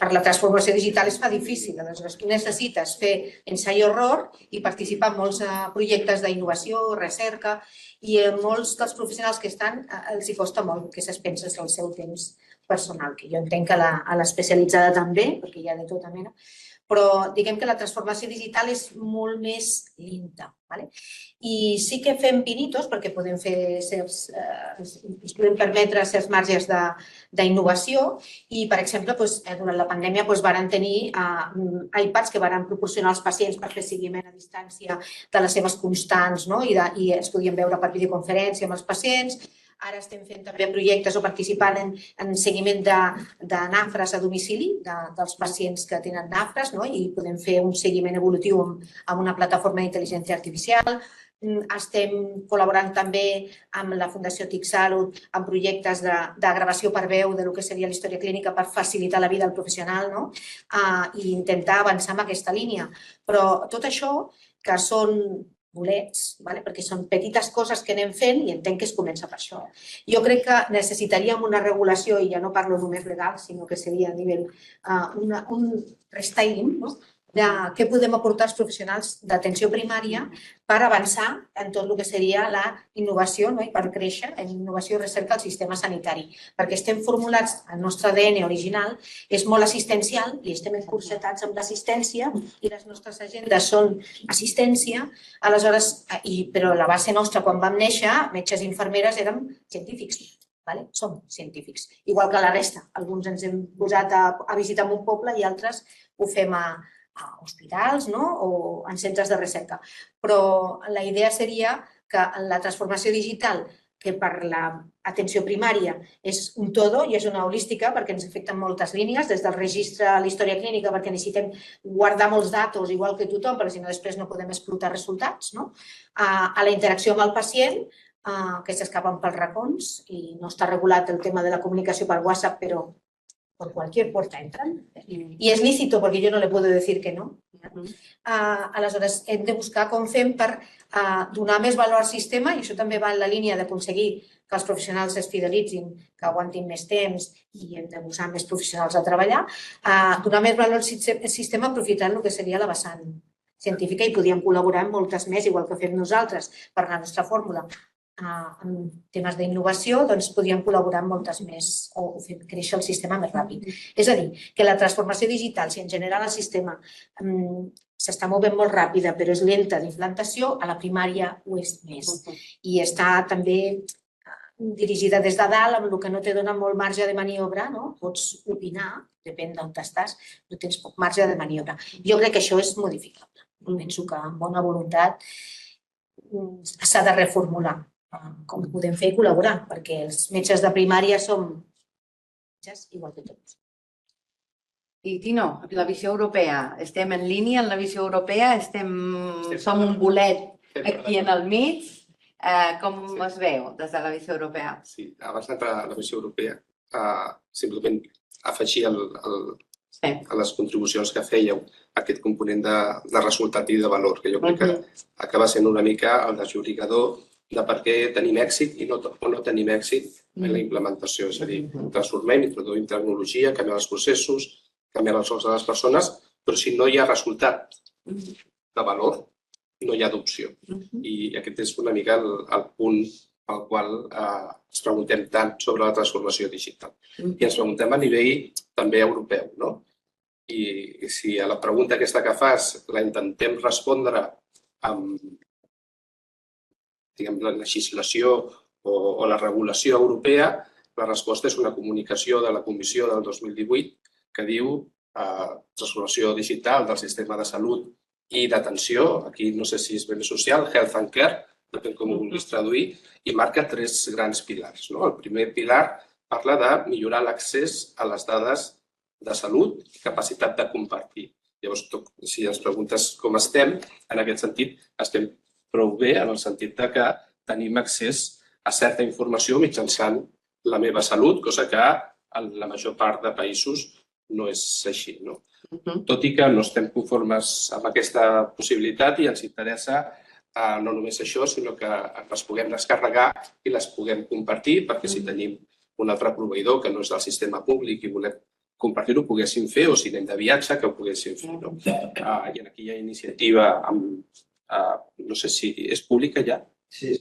per la transformació digital es fa difícil. Aleshores, tu necessites fer ensai-error i participar en molts projectes d'innovació, recerca, i a molts dels professionals que estan els hi costa molt que s'expenses el seu temps personal, que jo entenc que a l'especialitzada també, perquè hi ha de tota mena, però diguem que la transformació digital és molt més lenta. I sí que fem pinitos perquè podem fer ens podem permetre certs marges d'innovació i, per exemple, durant la pandèmia varen tenir iPads que varen proporcionar als pacients per fer seguiment a distància de les seves constants i es podien veure per videoconferència amb els pacients. Ara estem fent també projectes o participant en seguiment de nafres a domicili dels pacients que tenen nafres i podem fer un seguiment evolutiu amb una plataforma d'intel·ligència artificial. Estem col·laborant també amb la Fundació TIC Salut en projectes de gravació per veu del que seria la història clínica per facilitar la vida al professional i intentar avançar en aquesta línia. Però tot això, que són bolets, perquè són petites coses que anem fent i entenc que es comença per això. Jo crec que necessitaríem una regulació, i ja no parlo només legal, sinó que seria a nivell un restyling de què podem aportar als professionals d'atenció primària per avançar en tot el que seria la innovació i per créixer en innovació i recerca al sistema sanitari. Perquè estem formulats, el nostre ADN original és molt assistencial i estem encursetats amb l'assistència i les nostres agendes són assistència, aleshores, però la base nostra quan vam néixer, metges i infermeres érem científics. Som científics, igual que la resta. Alguns ens hem posat a visitar un poble i altres ho fem a hospitals o en centres de recerca. Però la idea seria que la transformació digital, que per l'atenció primària és un todo i és una holística perquè ens afecten moltes línies, des del registre a la història clínica perquè necessitem guardar molts datos igual que tothom, perquè si no després no podem explotar resultats, a la interacció amb el pacient, que s'escapen pels racons i no està regulat el tema de la comunicació per WhatsApp, però por cualquier puerta entran. Y es lícito porque yo no le puedo decir que no. Aleshores, hem de buscar com fem per donar més valor al sistema, i això també va en la línia d'aconseguir que els professionals es fidelitzin, que aguantin més temps i hem de posar més professionals a treballar, donar més valor al sistema aprofitant el que seria la vessant científica, i podríem col·laborar amb moltes més, igual que fem nosaltres per la nostra fórmula. En temes d'innovació, doncs podríem col·laborar amb moltes més o fer créixer el sistema més ràpid. És a dir, que la transformació digital, si en general el sistema s'està movent molt ràpida però és lenta d'implantació, a la primària ho és més. I està també dirigida des de dalt, amb el que no te dona molt marge de maniobra, no? Pots opinar, depèn d'on estàs, no tens poc marge de maniobra. Jo crec que això és modificable. Penso que amb bona voluntat s'ha de reformular com podem fer i col·laborar, perquè els metges de primària som metges igual que tots. I Tino, la visió europea, estem en línia en la visió europea, som un bolet aquí en el mig, com es veu des de la visió europea? Sí, abans d'entrar a la visió europea, simplement afegir a les contribucions que fèieu aquest component de resultat i de valor, que jo crec que acaba sent una mica el desllorigador de per què tenim èxit o no tenim èxit en la implementació. És a dir, transformem, introduïm tecnologia, canviem els processos, canviem els rols de les persones, però si no hi ha resultat de valor, no hi ha adopció. I aquest és una mica el punt al qual ens preguntem tant sobre la transformació digital. I ens preguntem a nivell també europeu, no? I si a la pregunta aquesta que fas la intentem respondre amb la legislació o la regulació europea, la resposta és una comunicació de la Comissió del 2018 que diu transformació digital del sistema de salut i d'atenció, aquí no sé si és ben social, health and care, depèn com ho vulguis traduir, i marca 3 grans pilars. El primer pilar parla de millorar l'accés a les dades de salut i capacitat de compartir. Llavors, si ens preguntes com estem, en aquest sentit, estem prou bé en el sentit que tenim accés a certa informació mitjançant la meva salut, cosa que en la major part de països no és així. Tot i que no estem conformes amb aquesta possibilitat i ens interessa no només això, sinó que les puguem descarregar i les puguem compartir, perquè si tenim un altre proveïdor que no és del sistema públic i volem compartir-ho, ho poguéssim fer, o si anem de viatge, que ho poguéssim fer. I aquí hi ha iniciativa amb no sé si és pública ja? Sí.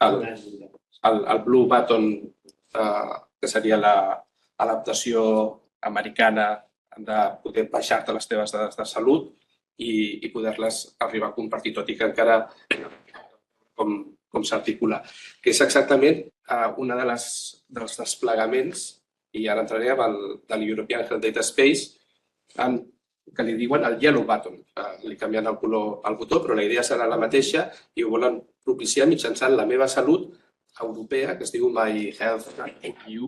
El Blue Button, que seria l'adaptació americana de poder baixar-te les teves dades de salut i poder-les arribar a compartir, tot i que encara com s'articula. Que és exactament un dels desplegaments, i ara entraré amb el de l'European Health Data Space, que li diuen el Yellow Button. Li canvien el color al botó, però la idea serà la mateixa i ho volen propiciar mitjançant la meva salut europea, que es diu My Health EU,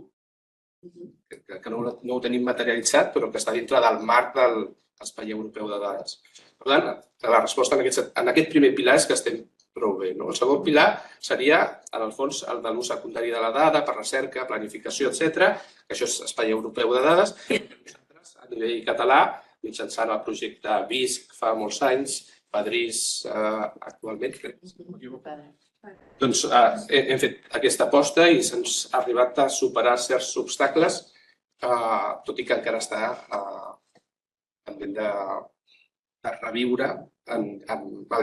que no ho tenim materialitzat, però que està dintre del marc de l'Espai Europeu de Dades. Per tant, la resposta en aquest primer pilar és que estem prou bé. El segon pilar seria, en el fons, el de l'ús secundari de la dada per recerca, planificació, etc., que això és Espai Europeu de Dades. Nosaltres, a nivell català, mitjançant el projecte VISC fa molts anys, PADRIS actualment, doncs hem fet aquesta aposta i se'ns ha arribat a superar certs obstacles, tot i que encara està pendent de reviure el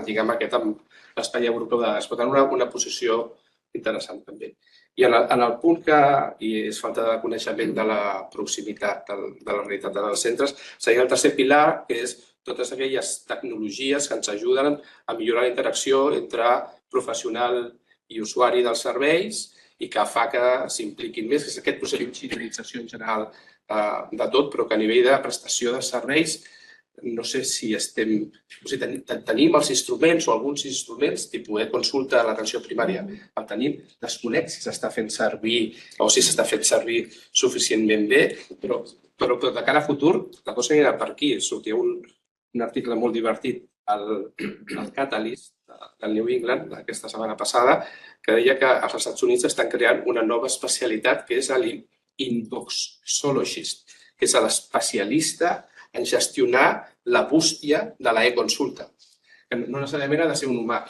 lligam aquest amb l'Espai Europeu de Dades. Per tant, una posició interessant també. I en el punt que és falta de coneixement de la proximitat de la realitat dels centres, seria el tercer pilar, que és totes aquelles tecnologies que ens ajuden a millorar la interacció entre professional i usuari dels serveis i que fa que s'impliquin més, que és aquest procés d'utilització en general de tot, però que a nivell de prestació de serveis no sé si tenim els instruments o alguns instruments, tipus consulta a l'atenció primària, el tenim, desconec si s'està fent servir o si s'està fent servir suficientment bé, però de cara a futur la cosa anirà per aquí. Sortia un article molt divertit al Catalyst del New England aquesta setmana passada que deia que als Estats Units estan creant una nova especialitat que és intoxologist, que és l'especialista en gestionar la bústia de l'e-consulta. No necessàriament ha de ser un humà,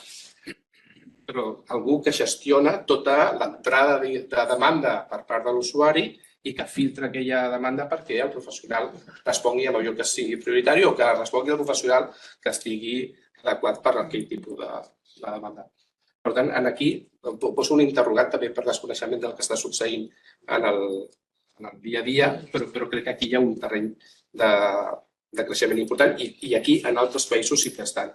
però algú que gestiona tota l'entrada de demanda per part de l'usuari i que filtra aquella demanda perquè el professional respongui amb allò que sigui prioritari o que respongui el professional que estigui adequat per a aquell tipus de demanda. Per tant, aquí poso un interrogat també per desconeixement del que està succeint en el dia a dia, però crec que aquí hi ha un terreny de creixement important i aquí en altres països sí que estan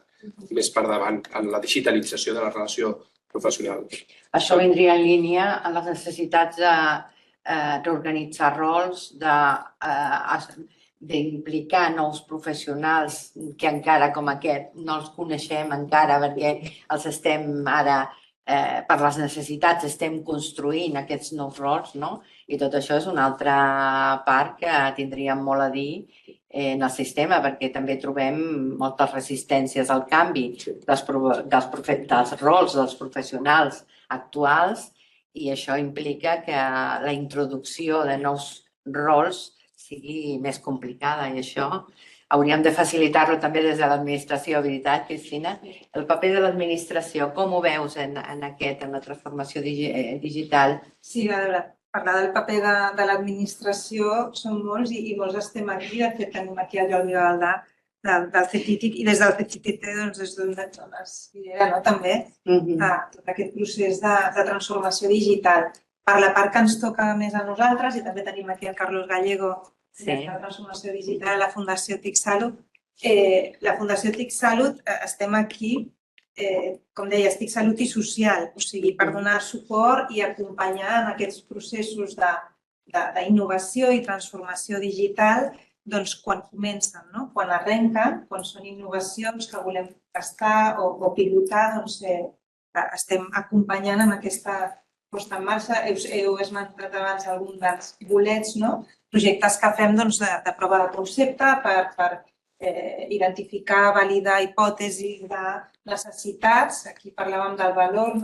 més per davant en la digitalització de la relació professional. Això vindria en línia amb les necessitats d'organitzar rols, d'implicar nous professionals que encara com aquest no els coneixem encara perquè els estem ara, per les necessitats, estem construint aquests nous rols, no? I tot això és una altra part que tindríem molt a dir en el sistema, perquè també trobem moltes resistències al canvi dels rols dels professionals actuals i això implica que la introducció de nous rols sigui més complicada i això hauríem de facilitar-lo també des de l'administració, veritat, Cristina? El paper de l'administració, com ho veus en la transformació digital? Sí, a veure, parlar del paper de l'administració són molts i molts estem aquí. De fet, tenim aquí el Jordi Galdà del CECITIC i des del CECITIC és d'on es lidera també tot aquest procés de transformació digital. Per la part que ens toca més a nosaltres, i també tenim aquí el Carlos Gallego, de la transformació digital a la Fundació TIC Salut. La Fundació TIC Salut estem aquí, com deies, TIC Salut i social, o sigui, per donar suport i acompanyar en aquests processos d'innovació i transformació digital quan comencen, quan arrenquen, quan són innovacions que volem tastar o pilotar, estem acompanyant amb aquesta posta en marxa. Heu esmentat abans algun dels bolets, projectes que fem de prova de concepte per identificar, validar hipòtesis de necessitats. Aquí parlàvem del valor,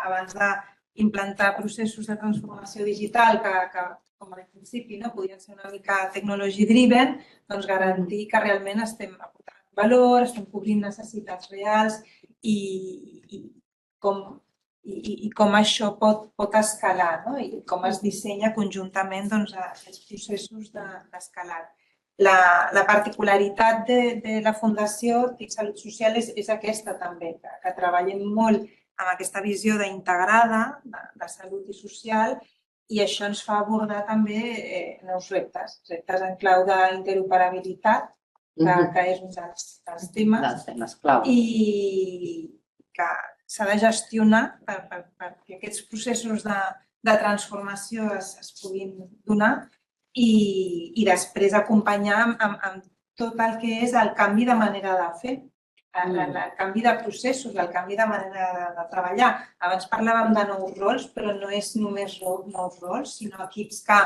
abans d'implantar processos de transformació digital que, com al principi, podien ser una mica technology driven, garantir que realment estem aportant valor, estem cobrint necessitats reals i com això pot escalar i com es dissenya conjuntament aquests processos d'escalar. La particularitat de la Fundació TIC Salut Social és aquesta també, que treballem molt amb aquesta visió d'integrada de salut i social i això ens fa abordar també nous reptes en clau d'interoperabilitat, que és un dels temes clau i que s'ha de gestionar perquè aquests processos de transformació es puguin donar i després acompanyar amb tot el que és el canvi de manera de fer, el canvi de processos, el canvi de manera de treballar. Abans parlàvem de nous rols, però no és només nous rols, sinó equips que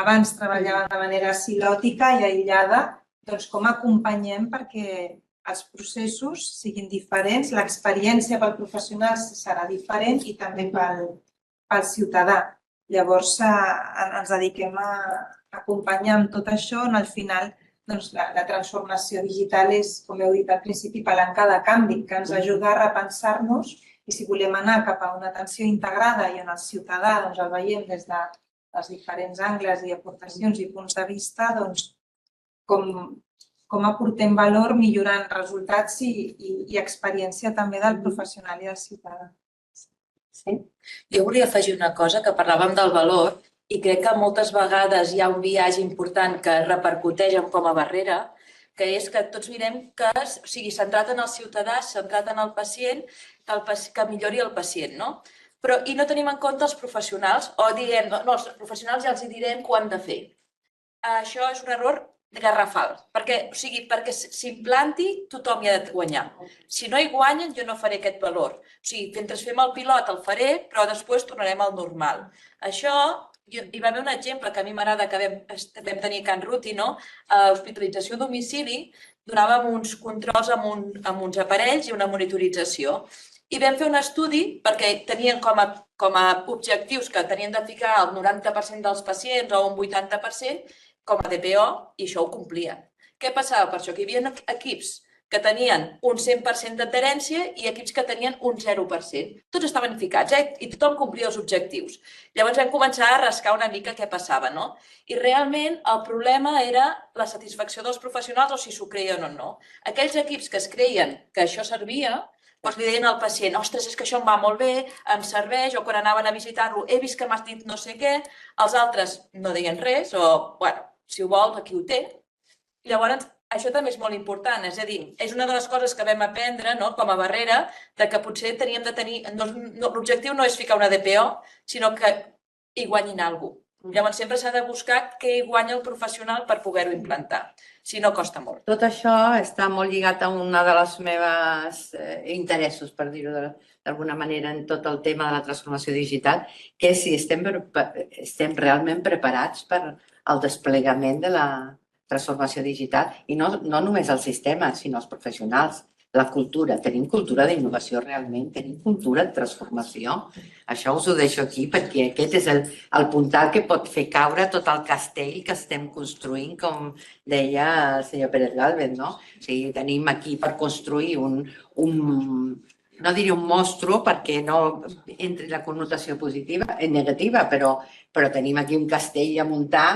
abans treballaven de manera silòtica i aïllada, doncs com acompanyem perquè els processos siguin diferents, l'experiència pel professional serà diferent i també pel ciutadà. Llavors ens dediquem a acompanyar amb tot això. Al final, la transformació digital és, com heu dit al principi, palanca de canvi, que ens ajuda a repensar-nos i si volem anar cap a una atenció integrada i on el ciutadà el veiem des dels diferents angles i aportacions i punts de vista, com aportem valor millorant resultats i experiència també del professional i del ciutadà. Jo volia afegir una cosa, que parlàvem del valor i crec que moltes vegades hi ha un biaix important que repercuteix com a barrera, que és que tots mirem que sigui centrat en el ciutadà, centrat en el pacient, que millori el pacient, no? I no tenim en compte els professionals o diem, no, els professionals ja els direm què han de fer. Això és un error garrafal, perquè s'implanti tothom hi ha de guanyar. Si no hi guanyen, jo no faré aquest valor. O sigui, mentre fem el pilot el faré, però després tornarem al normal. Això, hi va haver un exemple que a mi m'agrada que vam tenir a Can Ruti, hospitalització a domicili, donàvem uns controls amb uns aparells i una monitorització. I vam fer un estudi perquè tenien com a objectius que tenien de ficar el 90% dels pacients o un 80% com a DPO i això ho complien. Què passava per això? Que hi havia equips que tenien un 100% d'adherència i equips que tenien un 0%. Tots estaven ficats i tothom complia els objectius. Llavors vam començar a rascar una mica què passava, no? I realment el problema era la satisfacció dels professionals o si s'ho creien o no. Aquells equips que es creien que això servia, doncs li deien al pacient, ostres, és que això em va molt bé, em serveix, o quan anaven a visitar-lo, he vist que m'has dit no sé què, els altres no deien res, o, bueno, si ho vols, aquí ho té. Llavors, això també és molt important, és a dir, és una de les coses que vam aprendre com a barrera de que potser teníem de tenir... L'objectiu no és ficar una DPO, sinó que hi guanyin alguna cosa. Llavors sempre s'ha de buscar què hi guanya el professional per poder-ho implantar, si no costa molt. Tot això està molt lligat a una de les meves interessos, per dir-ho d'alguna manera, en tot el tema de la transformació digital, que és si estem realment preparats per al desplegament de la transformació digital i no només el sistema, sinó els professionals, la cultura. Tenim cultura d'innovació realment, tenim cultura de transformació. Això us ho deixo aquí perquè aquest és el puntal que pot fer caure tot el castell que estem construint, com deia el senyor Pérez Gálvez, no? O sigui, tenim aquí per construir no diria un monstru perquè no entri la connotació positiva, negativa, però tenim aquí un castell a muntar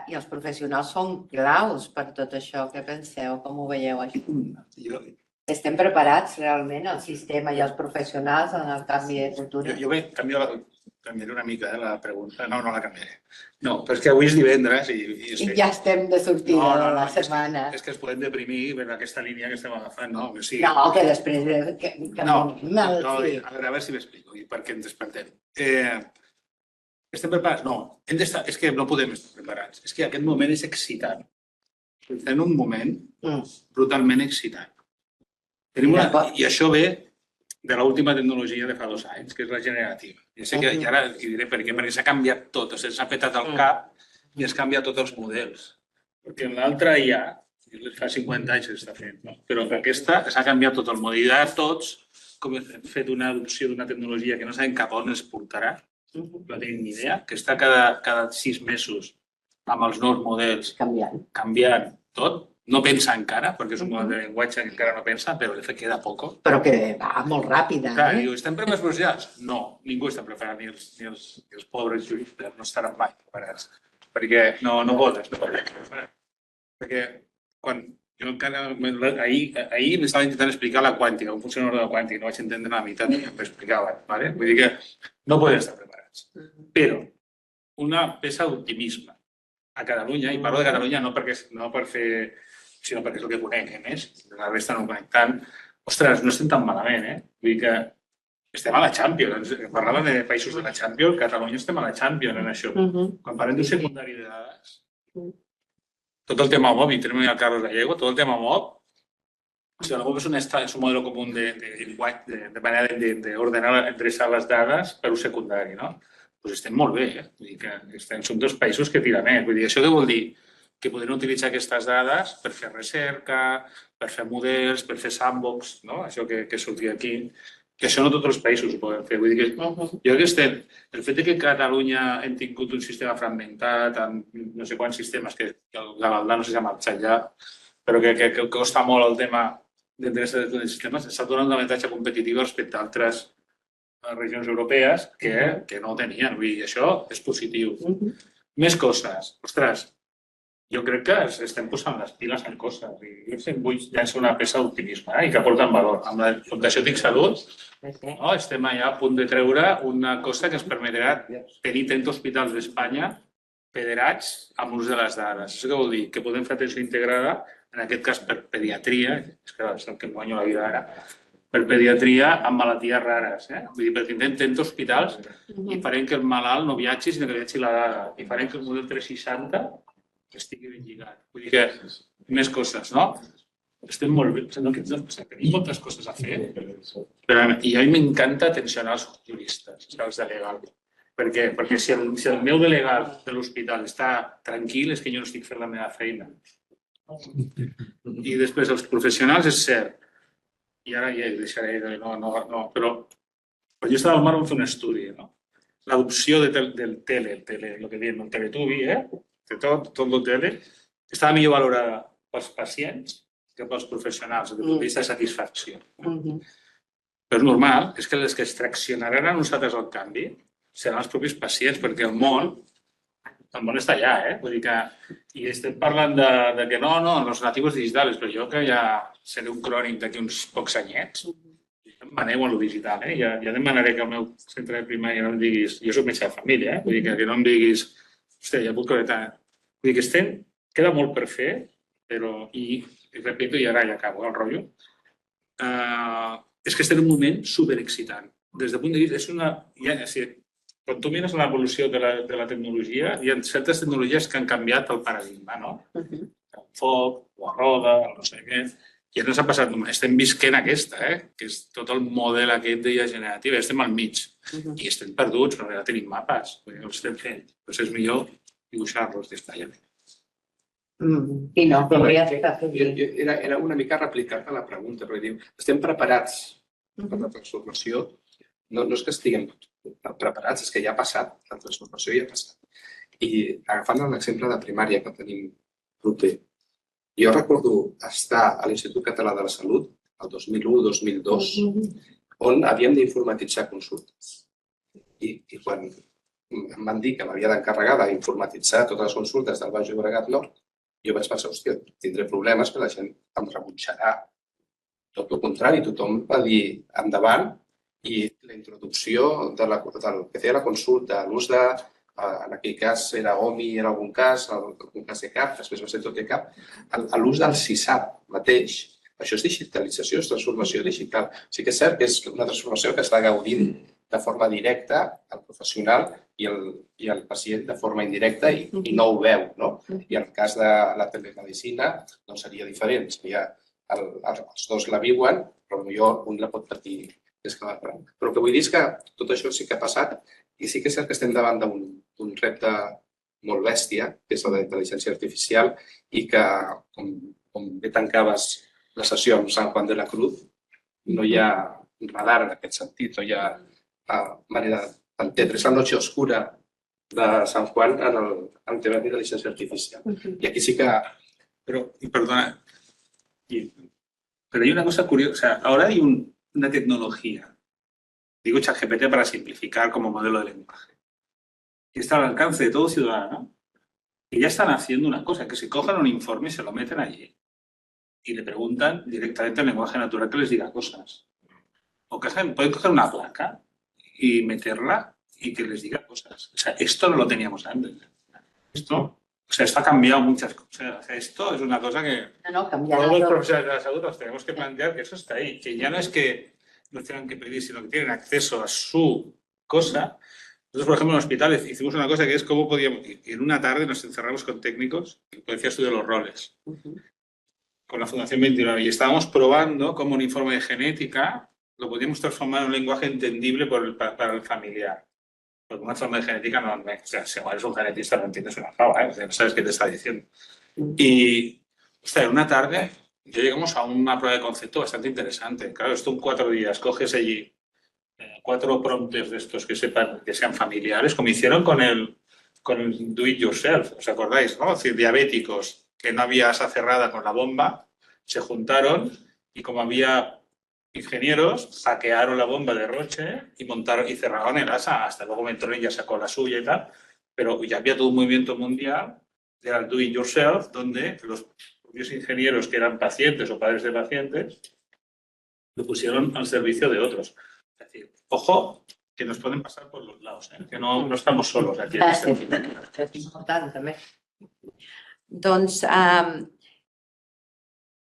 i els professionals són claus per tot això. Què penseu? Com ho veieu, això? Estem preparats realment, el sistema i els professionals, en el canvi de cultura? Jo canviaré una mica la pregunta. No la canviaré. No, però és que avui és divendres i ja estem de sortida de la setmana. És que es podem deprimir per aquesta línia que estem agafant, no? No, que després... A veure si m'explico i per què ens despertem. Estem preparats? No. És que no podem estar preparats. És que aquest moment és excitant. Estem en un moment brutalment excitant. I això ve de l'última tecnologia de fa 2 anys, que és la generativa. Ja sé que ara diré per què, perquè s'ha canviat tot, s'ha petat el cap i es canvia tots els models. Perquè en l'altra ja, fa 50 anys que s'està fent, però aquesta s'ha canviat tot el model. I ara tots, com hem fet una adopció d'una tecnologia que no sabem cap on es portarà, no tenim ni idea, que està cada 6 mesos amb els nous models canviant tot. No pensa encara, perquè és un model de llenguatge que encara no pensa, però le queda poco. Però que va molt ràpida. Clar, diu, estem preparats? No, ningú està preparat, ni els pobres juristes no estaran mai preparats, perquè no poden. Perquè quan jo encara... Ahir m'estava intentant explicar la quàntica, com funciona l'ordre quàntic, no vaig entendre la meitat del que m'explicaven. Vull dir que no poden estar preparats. Però una peça d'optimisme a Catalunya, i parlo de Catalunya no per fer... sinó perquè és el que conec, més, la resta no ho conec tant. Ostres, no estem tan malament, Vull dir que estem a la Champions. Parlàvem de països de la Champions, Catalunya estem a la Champions en això. Quan parlem d'un secundari de dades, tot el tema MOB, i tenim el Carlos Gallego, tot el tema MOB, o sigui, el MOB és un model comú de manera d'ordenar, endreçar les dades per un secundari, no? Doncs estem molt bé, Vull dir que som 2 països que tiren més. Vull dir, això què vol dir? Que podrien utilitzar aquestes dades per fer recerca, per fer models, per fer sandbox, això que sortia aquí, que això no tots els països ho poden fer. Vull dir que jo crec que el fet que Catalunya hem tingut un sistema fragmentat amb no sé quants sistemes, que la Galdà no sé si ha marxat ja, però que costa molt el tema d'interès dels sistemes, s'ha donat un avantatge competitiu respecte a altres regions europees que no ho tenien. Vull dir, això és positiu. Més coses. Ostres, jo crec que estem posant les piles en coses i jo vull llançar una peça d'optimisme i que aporten valor. Amb la Fundació TIC Salut estem allà a punt de treure una cosa que ens permetrà tenir 30 hospitals d'Espanya federats amb l'ús de les dades. Això què vol dir? Que podem fer atenció integrada, en aquest cas per pediatria, és el que em guanyo la vida ara, per pediatria amb malalties rares. Vull dir, perquè tindrem 30 hospitals i farem que el malalt no viatgi, sinó que viatgi la dada. I farem que el model 360 estigui ben lligat. Vull dir que més coses, no? Estem molt bé. Tenim moltes coses a fer. I a mi m'encanta atencionar els juristes, els de legal. Per què? Perquè si el meu delegat de l'hospital està tranquil, és que jo no estic fent la meva feina. I després els professionals, és cert, i ara ja ho deixaré, però jo estava al mar on fer un estudi, no? L'adopció del tele, el que diem, el teletubi, de tot el tele, estava millor valorada pels pacients que pels professionals, des del punt de vista de satisfacció. Però és normal, és que els que es traccionaran a nosaltres el canvi seran els propis pacients, perquè el món està allà, Vull dir que... I estem parlant de que no, els nativos digitals, però jo que ja seré un crònic d'aquí uns pocs anyets, m'aneu a lo digital, Ja demanaré que al meu centre de primària no em diguis... Jo soc metge de família, Vull dir que no em diguis... Hòstia, ja puc connectar... Vull dir que queda molt per fer, però... I repito, i ara ja acabo el rotllo. És que estem en un moment superexcitant. Des del punt de vista... És una... Quan tu mires l'evolució de la tecnologia, hi ha certes tecnologies que han canviat el paradigma, no? El foc, la roda, el no sé què... I ara ens ha passat, estem visquent aquesta, que és tot el model aquest d'IA generativa, estem al mig i estem perduts, però ja tenim mapes, els estem fent, però és millor dibuixar-los des d'allà. I no, podria estar fent. Era una mica replicar-te la pregunta, perquè diu, estem preparats per la transformació? No és que estiguem preparats, és que ja ha passat, la transformació ja ha passat. I agafant l'exemple de primària que tenim proper, jo recordo estar a l'Institut Català de la Salut el 2001-2002, on havíem d'informatitzar consultes. I quan em van dir que m'havia d'encarregar d'informatitzar totes les consultes del Baix Llobregat Nord, jo vaig pensar, hòstia, tindré problemes, perquè la gent em rebutjarà. Tot el contrari, tothom va dir endavant i la introducció del que feia la consulta, l'ús de... En aquell cas era OMI en algun cas de CAP, després va ser tot de CAP, l'ús del CISAP mateix, això és digitalització, és transformació digital. Sí que és cert que és una transformació que està gaudint de forma directa el professional i el pacient de forma indirecta i no ho veu, no? I en el cas de la telemedicina doncs seria diferent, els dos la viuen, però potser un la pot patir més que l'altre. Però el que vull dir és que tot això sí que ha passat i sí que és cert que estem davant d'un repte molt bèstia, que és la d'intel·ligència artificial, i que, com bé tancaves la sessió amb Sant Juan de la Cruz, no hi ha radar en aquest sentit, no hi ha manera d'entendre. És la noche oscura de Sant Juan en el tema d'intel·ligència artificial. I aquí sí que... Perdona, pero hay una cosa curiosa, o sea, ahora hay una tecnología, digo ChatGPT para simplificar como modelo de lenguaje, que está al alcance de todo ciudadano, y ya están haciendo una cosa, que se cojan un informe y se lo meten allí y le preguntan directamente en lenguaje natural que les diga cosas. O pueden coger una placa y meterla y que les diga cosas. O sea, esto no lo teníamos antes. Esto ha cambiado muchas cosas. O sea, esto es una cosa que todos los profesionales de la salud nos tenemos que plantear, que eso está ahí, que ya no es que nos tengan que pedir, sino que tienen acceso a su cosa. Nosotros, por ejemplo, en el hospital hicimos una cosa que es cómo podíamos... En una tarde nos encerramos con técnicos, como decías tú, de los roles, con la Fundación 29, y estábamos probando cómo un informe de genética lo podíamos transformar en un lenguaje entendible para el familiar. Porque una forma de genética no... O sea, si eres un genetista no entiendes una fava, no sabes qué te está diciendo. Y, en una tarde... Llegamos a una prueba de concepto bastante interesante. Claro, esto en 4 días, coges allí 4 prompters de estos que sean familiares, como hicieron con el do it yourself, ¿os acordáis? ¿No? Es decir, diabéticos que no había asa cerrada con la bomba, se juntaron y como había ingenieros, hackearon la bomba de Roche y montaron y cerraron el asa. Hasta luego Mentoren ya sacó la suya y tal, pero ya había todo un movimiento mundial del do it yourself, donde los ingenieros que eran pacientes o padres de pacientes lo pusieron al servicio de otros. Es decir, ojo, que nos pueden pasar por los lados, que no estamos solos aquí. És important, també. Doncs,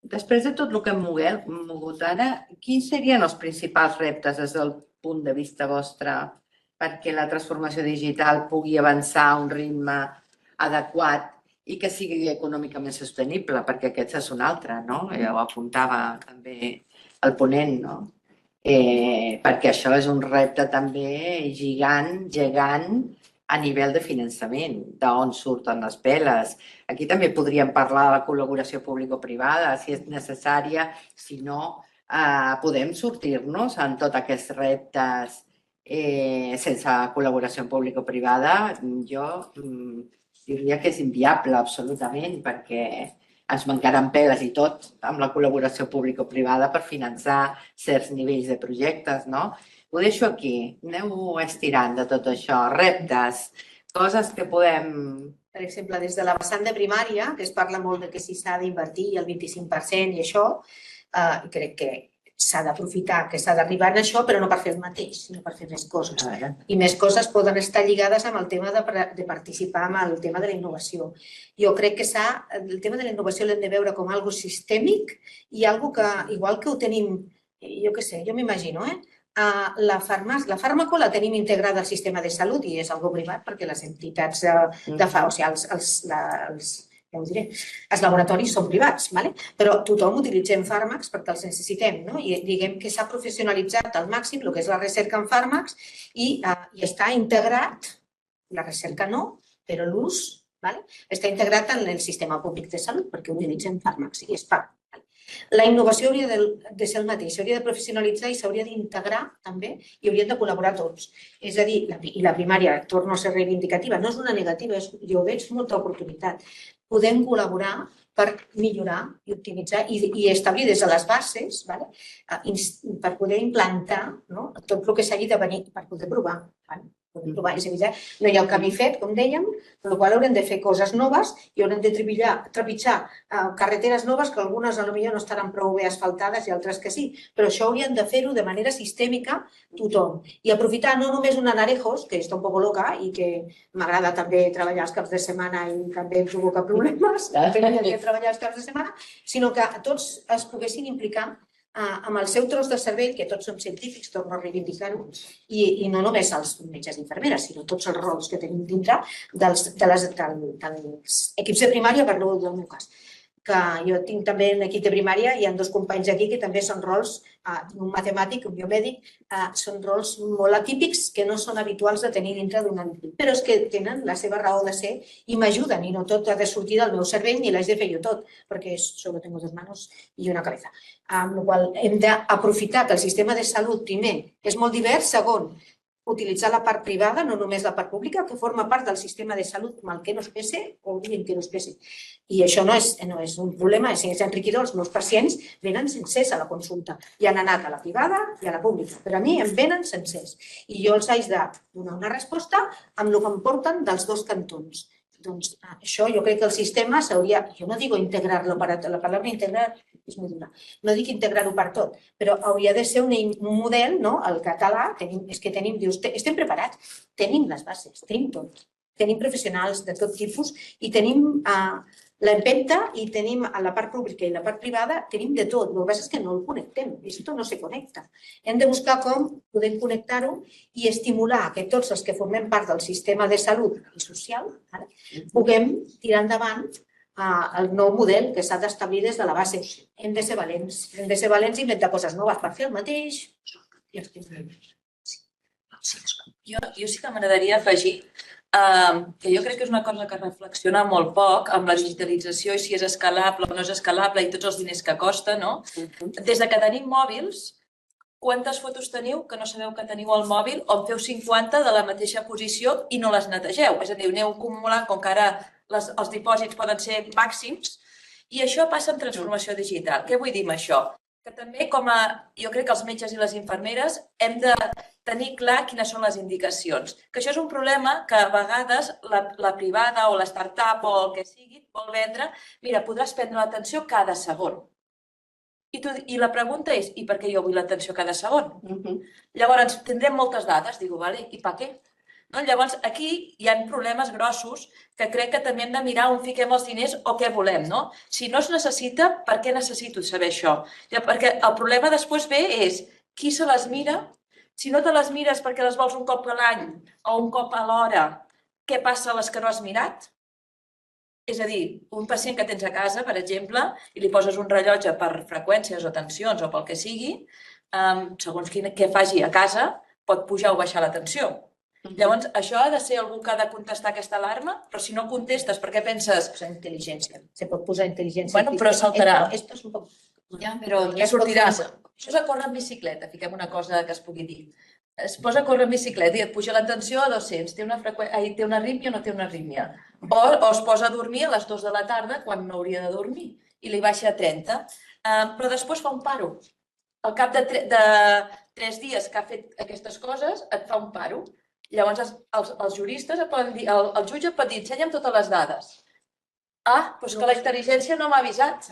després de tot el que hem mogut ara, quins serien els principals reptes des del punt de vista vostre perquè la transformació digital pugui avançar a un ritme adequat i que sigui econòmicament sostenible, perquè aquest és un altre, no? Ja ho apuntava també el ponent, no? Perquè això és un repte també gegant a nivell de finançament, d'on surten les peles. Aquí també podríem parlar de la col·laboració público-privada, si és necessària, si no, podem sortir-nos en tots aquests reptes sense col·laboració público-privada. Jo diria que és inviable absolutament, perquè ens mancaran peles i tot amb la col·laboració público-privada per finançar certs nivells de projectes, no? Ho deixo aquí. Aneu estirant de tot això. Reptes, coses que podem... Per exemple, des de la vessant de primària, que es parla molt de que si s'ha d'invertir el 25% i això, crec que s'ha d'aprofitar, que s'ha d'arribar a això, però no per fer el mateix, sinó per fer més coses. I més coses poden estar lligades amb el tema de participar en el tema de la innovació. Jo crec que el tema de la innovació l'hem de veure com algo sistèmic i algo que, igual que ho tenim, jo què sé, jo m'imagino, la fàrmaco la tenim integrada al sistema de salut i és algo privat perquè les entitats o sigui, els laboratoris són privats, però tothom utilitzem fàrmacs perquè els necessitem, i diguem que s'ha professionalitzat al màxim el que és la recerca en fàrmacs i està integrat, la recerca no, però l'ús està integrat en el sistema públic de salut perquè utilitzem fàrmacs i es paga. La innovació hauria de ser el mateix, s'hauria de professionalitzar i s'hauria d'integrar també i haurien de col·laborar tots. És a dir, i la primària, torno a ser reivindicativa, no és una negativa, jo veig molta oportunitat. Podem col·laborar per millorar i optimitzar i establir des de les bases per poder implantar tot el que s'hagi de venir, per poder provar. És evident, no hi ha el camí fet, com dèiem, per la qual haurem de fer coses noves i haurem de trepitjar carreteres noves que algunes potser no estaran prou bé asfaltades i altres que sí, però això haurien de fer-ho de manera sistèmica tothom i aprofitar no només un Anarejos, que està un poc loca i que m'agrada també treballar els caps de setmana i també em provoca problemes, treballar els caps de setmana, sinó que tots es poguessin implicar amb el seu tros de cervell, que tots som científics, torno a reivindicar-ho, i no només els metges i infermeres, sinó tots els rols que tenim dintre dels equips de primària, per no del meu cas. Que jo tinc també un equip de primària, hi ha 2 companys aquí que també són rols, un matemàtic, un biomèdic, són rols molt atípics que no són habituals de tenir dintre d'un equip, però és que tenen la seva raó de ser i m'ajuden, i no tot ha de sortir del meu cervell ni l'haig de fer jo tot, perquè solo tengo 2 manos i una cabeza. Amb la qual hem d'aprofitar que el sistema de salut, primer, és molt divers, segon, utilitzar la part privada, no només la part pública, que forma part del sistema de salut mal que no es pese o bien que no es pese. I això no és un problema, és enriquidor. Els meus pacients venen sencers a la consulta i han anat a la privada i a la pública, però a mi em venen sencers. I jo els haig de donar una resposta amb el que em porten dels 2 cantons. Doncs això jo crec que el sistema s'hauria, jo no digo integrar-lo, la paraula integrar és molt dura, no dic integrar-ho per tot, però hauria de ser un model, el català, és que tenim, dius, estem preparats, tenim les bases, tenim tot, tenim professionals de tot tipus i tenim l'empenta i tenim a la part pública i la part privada, tenim de tot, el que passa és que no el connectem, esto no se connecta. Hem de buscar com podem connectar-ho i estimular que tots els que formem part del sistema de salut i social puguem tirar endavant el nou model que s'ha d'establir des de la base. Hem de ser valents i inventar coses noves per fer el mateix. Jo sí que m'agradaria afegir que jo crec que és una cosa que reflexiona molt poc amb la digitalització i si és escalable o no és escalable i tots els diners que costa, no? Des de que tenim mòbils, quantes fotos teniu que no sabeu que teniu al mòbil o en feu 50 de la mateixa posició i no les netegeu? És a dir, aneu acumulant, com que ara els dipòsits poden ser màxims, i això passa en transformació digital. Què vull dir amb això? Que també, jo crec que els metges i les infermeres hem de tenir clar quines són les indicacions. Que això és un problema que a vegades la privada o la startup o el que sigui vol vendre, mira, podràs prendre l'atenció cada segon. I la pregunta és, i per què jo vull l'atenció cada segon? Llavors, tindrem moltes dades, digo, vale, i per què? Llavors, aquí hi ha problemes grossos que crec que també hem de mirar on fiquem els diners o què volem. Si no es necessita, per què necessito saber això? Perquè el problema després ve és qui se les mira. Si no te les mires perquè les vols un cop a l'any o un cop a l'hora, què passa a les que no has mirat? És a dir, un pacient que tens a casa, per exemple, i li poses un rellotge per freqüències o tensions o pel que sigui, segons què faci a casa, pot pujar o baixar la tensió. Llavors, això ha de ser algú que ha de contestar aquesta alarma, però si no contestes, per què penses? Intel·ligència. Se pot posar intel·ligència. Bueno, però saltarà. Esto es un poco Ja, però què sortiràs? Això és a córrer en bicicleta, fiquem una cosa que es pugui dir. Es posa a córrer en bicicleta i et puja la tensió a 200, té una arrítmia o no té una arrítmia. O es posa a dormir a les 2 de la tarda quan no hauria de dormir i li baixa a 30. Però després fa un paro. Al cap de 3 dies que ha fet aquestes coses, et fa un paro. Llavors els juristes et poden dir, el jutge et pot dir, ensenya'm totes les dades. Ah, doncs que la intel·ligència no m'ha avisat.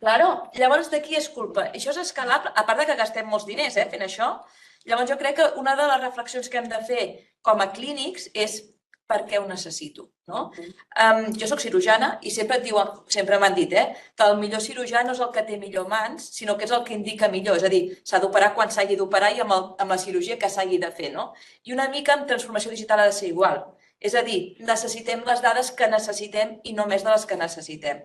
Claro, llavors de qui és culpa? Això és escalable, a part que gastem molts diners fent això. Llavors jo crec que una de les reflexions que hem de fer com a clínics és per què ho necessito. Jo soc cirurgiana i sempre m'han dit que el millor cirurgià no és el que té millor mans, sinó que és el que indica millor. És a dir, s'ha d'operar quan s'hagi d'operar i amb la cirurgia que s'hagi de fer. I una mica amb transformació digital ha de ser igual. És a dir, necessitem les dades que necessitem i no més de les que necessitem.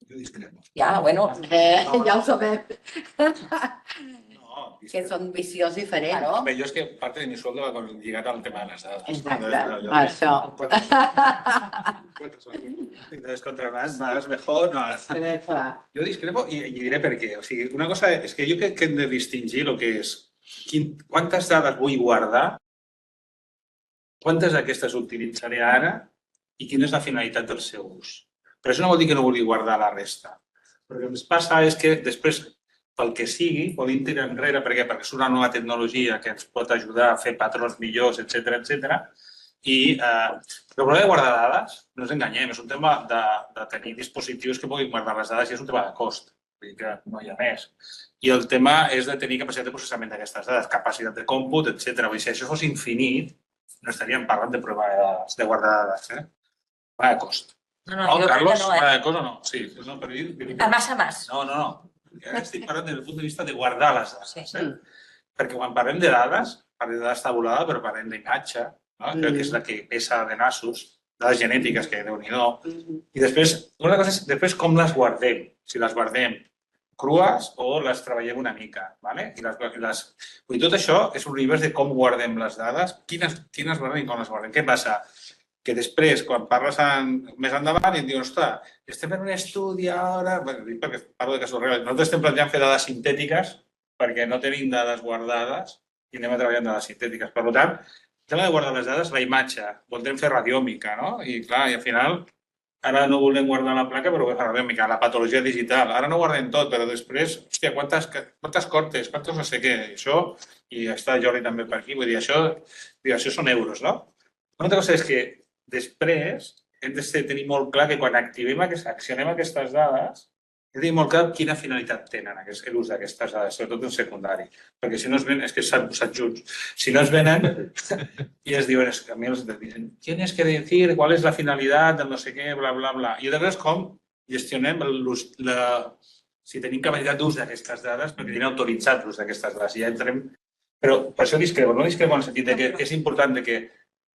Jo discrepo. Ja, bueno, ja ho sabem. No, Que són visions diferents. Bé, jo és que parte de mi sueldo va lligat al tema de les dades. Exacte, això. Entonces, contra más mejor. No. Jo discrepo i diré per què. O sigui, una cosa és que jo crec que hem de distingir el que és quantes dades vull guardar, quantes d'aquestes utilitzaré ara i quina és la finalitat del seu ús. Però això no vol dir que no vulgui guardar la resta. Perquè el que ens passa és que després, pel que sigui, podem tirar enrere, perquè és una nova tecnologia que ens pot ajudar a fer patrons millors, etc. I el problema de guardar dades, no ens enganyem, és un tema de tenir dispositius que puguin guardar les dades i és un tema de cost. Vull dir que no hi ha més. I el tema és de tenir capacitat de processament d'aquestes dades, capacitat de còmput, etc. Vull dir, si això fos infinit, no estaríem parlant de prova de dades, de guardar dades. Va de cost. No, Carlos, va de cost o no? Sí. A massa. No. Estic parlant des del punt de vista de guardar les dades. Perquè quan parlem de dades tabulada, però parlem d'imatge, que és la que pesa de nassos, dades genètiques, que déu-n'hi-do. I després, una cosa és després com les guardem. Si les guardem crues o les treballem una mica. Tot això és un univers de com guardem les dades, quines guardem i com les guardem. Què passa? Que després, quan parles més endavant, i et diuen, ostres, estem en un estudi ara... Perquè parlo de casos reals. Nosaltres estem plantejant fer dades sintètiques perquè no tenim dades guardades i anem a treballar en dades sintètiques. Per tant, el tema de guardar les dades, la imatge, voldrem fer radiòmica, no? I clar, i al final, ara no volem guardar la placa, però radiòmica, la patologia digital. Ara no guardem tot, però després, hòstia, quantes cortes, quantos no sé què, això, i està Jordi també per aquí, vull dir, això són euros, no? Una altra cosa és que després hem de tenir molt clar que quan accionem aquestes dades, hem de tenir molt clar quina finalitat tenen l'ús d'aquestes dades, sobretot en secundari. Perquè si no es venen, és que s'han posat junts. Si no es venen i es diuen, a mi els diuen, tienes que decir cuál es la finalidad del no sé què, bla, bla, bla. I després com gestionem l'ús, si tenim capacitat d'ús d'aquestes dades, perquè tenim autoritzat l'ús d'aquestes dades. Ja entrem... Però per això discrepo, no discrepo en el sentit que és important que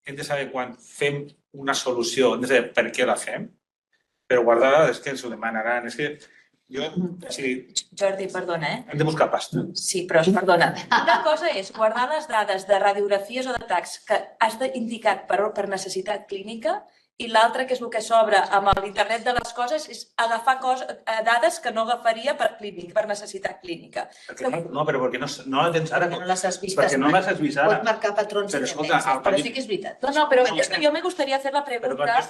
hem de saber quan fem una solució, hem de saber per què la fem, però guardar dades que ens ho demanaran. És que jo... Jordi, perdona, Hem de buscar pasta. Sí, però perdona. Una cosa és guardar les dades de radiografies o d'atacs que has indicat per necessitat clínica i l'altre, que és el que s'obre amb l'internet de les coses, és agafar dades que no agafaria per necessitat clínica. No, però perquè no la tens ara. No les has vist. Perquè no les has vist ara. Pot marcar patrons i tendències, però sí que és veritat. No, pero yo me gustaría hacer la pregunta,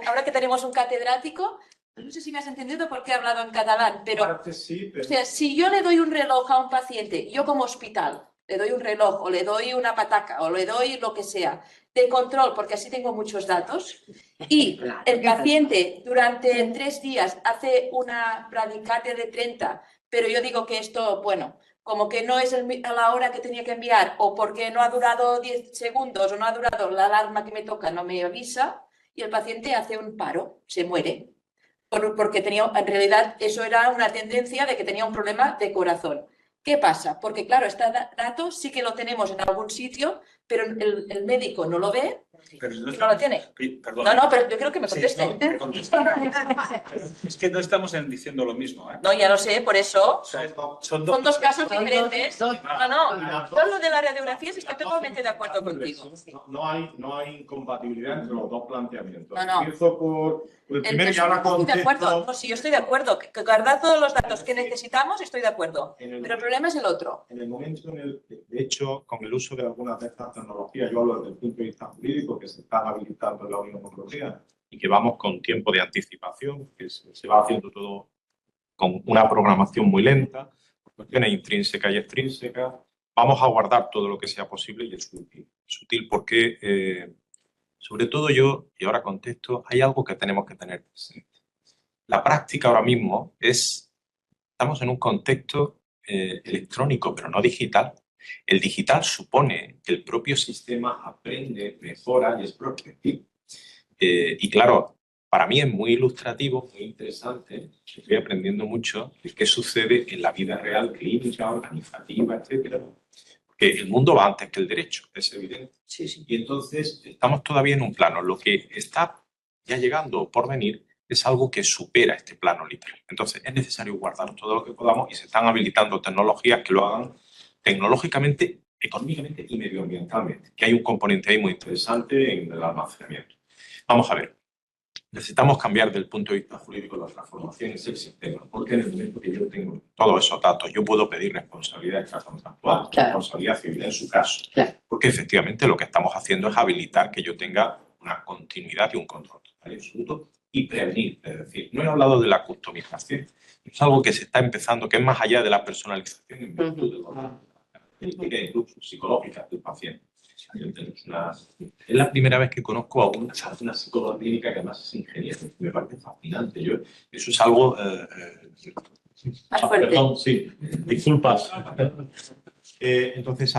ahora que tenemos un catedrático, no sé si me has entendido porque he hablado en catalán, pero o sea, si yo le doy un reloj a un paciente, yo como hospital, le doy un reloj o le doy una pataca o le doy lo que sea de control, porque así tengo muchos datos, y el paciente durante 3 días hace una bradicardia de 30, pero yo digo que esto, bueno, como que no es a la hora que tenía que enviar o porque no ha durado 10 segundos o no ha durado la alarma que me toca, no me avisa, y el paciente hace un paro, se muere, porque en realidad eso era una tendencia de que tenía un problema de corazón. ¿Qué pasa? Porque claro, este dato sí que lo tenemos en algún sitio, pero el médico no lo ve Pero ¿No lo tiene? Perdón. No, pero yo quiero que me Sí, conteste. no, me conteste. Es que no estamos diciendo lo mismo, ¿eh? No, ya lo sé, por eso. O sea, Son dos casos diferentes. No, yo lo de la radiografía estoy totalmente de acuerdo contigo. No hay incompatibilidad entre los dos planteamientos. No. Empiezo por el primero y ahora Estoy de acuerdo. contesto. No, sí, yo estoy de acuerdo. Que guardar todos los datos que necesitamos, estoy de acuerdo. Pero el problema es el otro. En el momento en el que, de hecho, con el uso de algunas de estas tecnologías, yo hablo desde el punto de vista jurídico, que se están habilitando en la Unión Europea y que vamos con tiempo de anticipación, que se va haciendo todo con una programación muy lenta, cuestiones intrínsecas y extrínsecas, vamos a guardar todo lo que sea posible y es útil. Es útil porque, sobre todo yo, y ahora contesto, hay algo que tenemos que tener presente. La práctica ahora mismo estamos en un contexto electrónico, pero no digital. El digital supone que el propio sistema aprende, mejora y es prospectivo. Y claro, para mí es muy ilustrativo, muy interesante, estoy aprendiendo mucho de qué sucede en la vida real, clínica, organizativa, etcétera. Porque el mundo va antes que el derecho, es evidente. Sí. Y entonces estamos todavía en un plano. Lo que está ya llegando por venir es algo que supera este plano literal. Entonces es necesario guardar todo lo que podamos y se están habilitando tecnologías que lo hagan tecnológicamente, económicamente y medioambientalmente, que hay un componente ahí muy interesante en el almacenamiento. Vamos a ver, necesitamos cambiar desde el punto de vista jurídico las transformaciones del sistema, porque en el momento que yo tengo todos esos datos, yo puedo pedir responsabilidad contractual, responsabilidad civil en su caso, porque efectivamente lo que estamos haciendo es habilitar que yo tenga una continuidad y un control total y absoluto y prevenir, es decir, no he hablado de la customización, es algo que se está empezando, que es más allá de la personalización en virtud de la característica incluso psicológica del paciente. Es la primera vez que conozco a una psicóloga clínica que además es ingeniero, me parece fascinante. Eso es algo... perdón, sí, disculpas. Entonces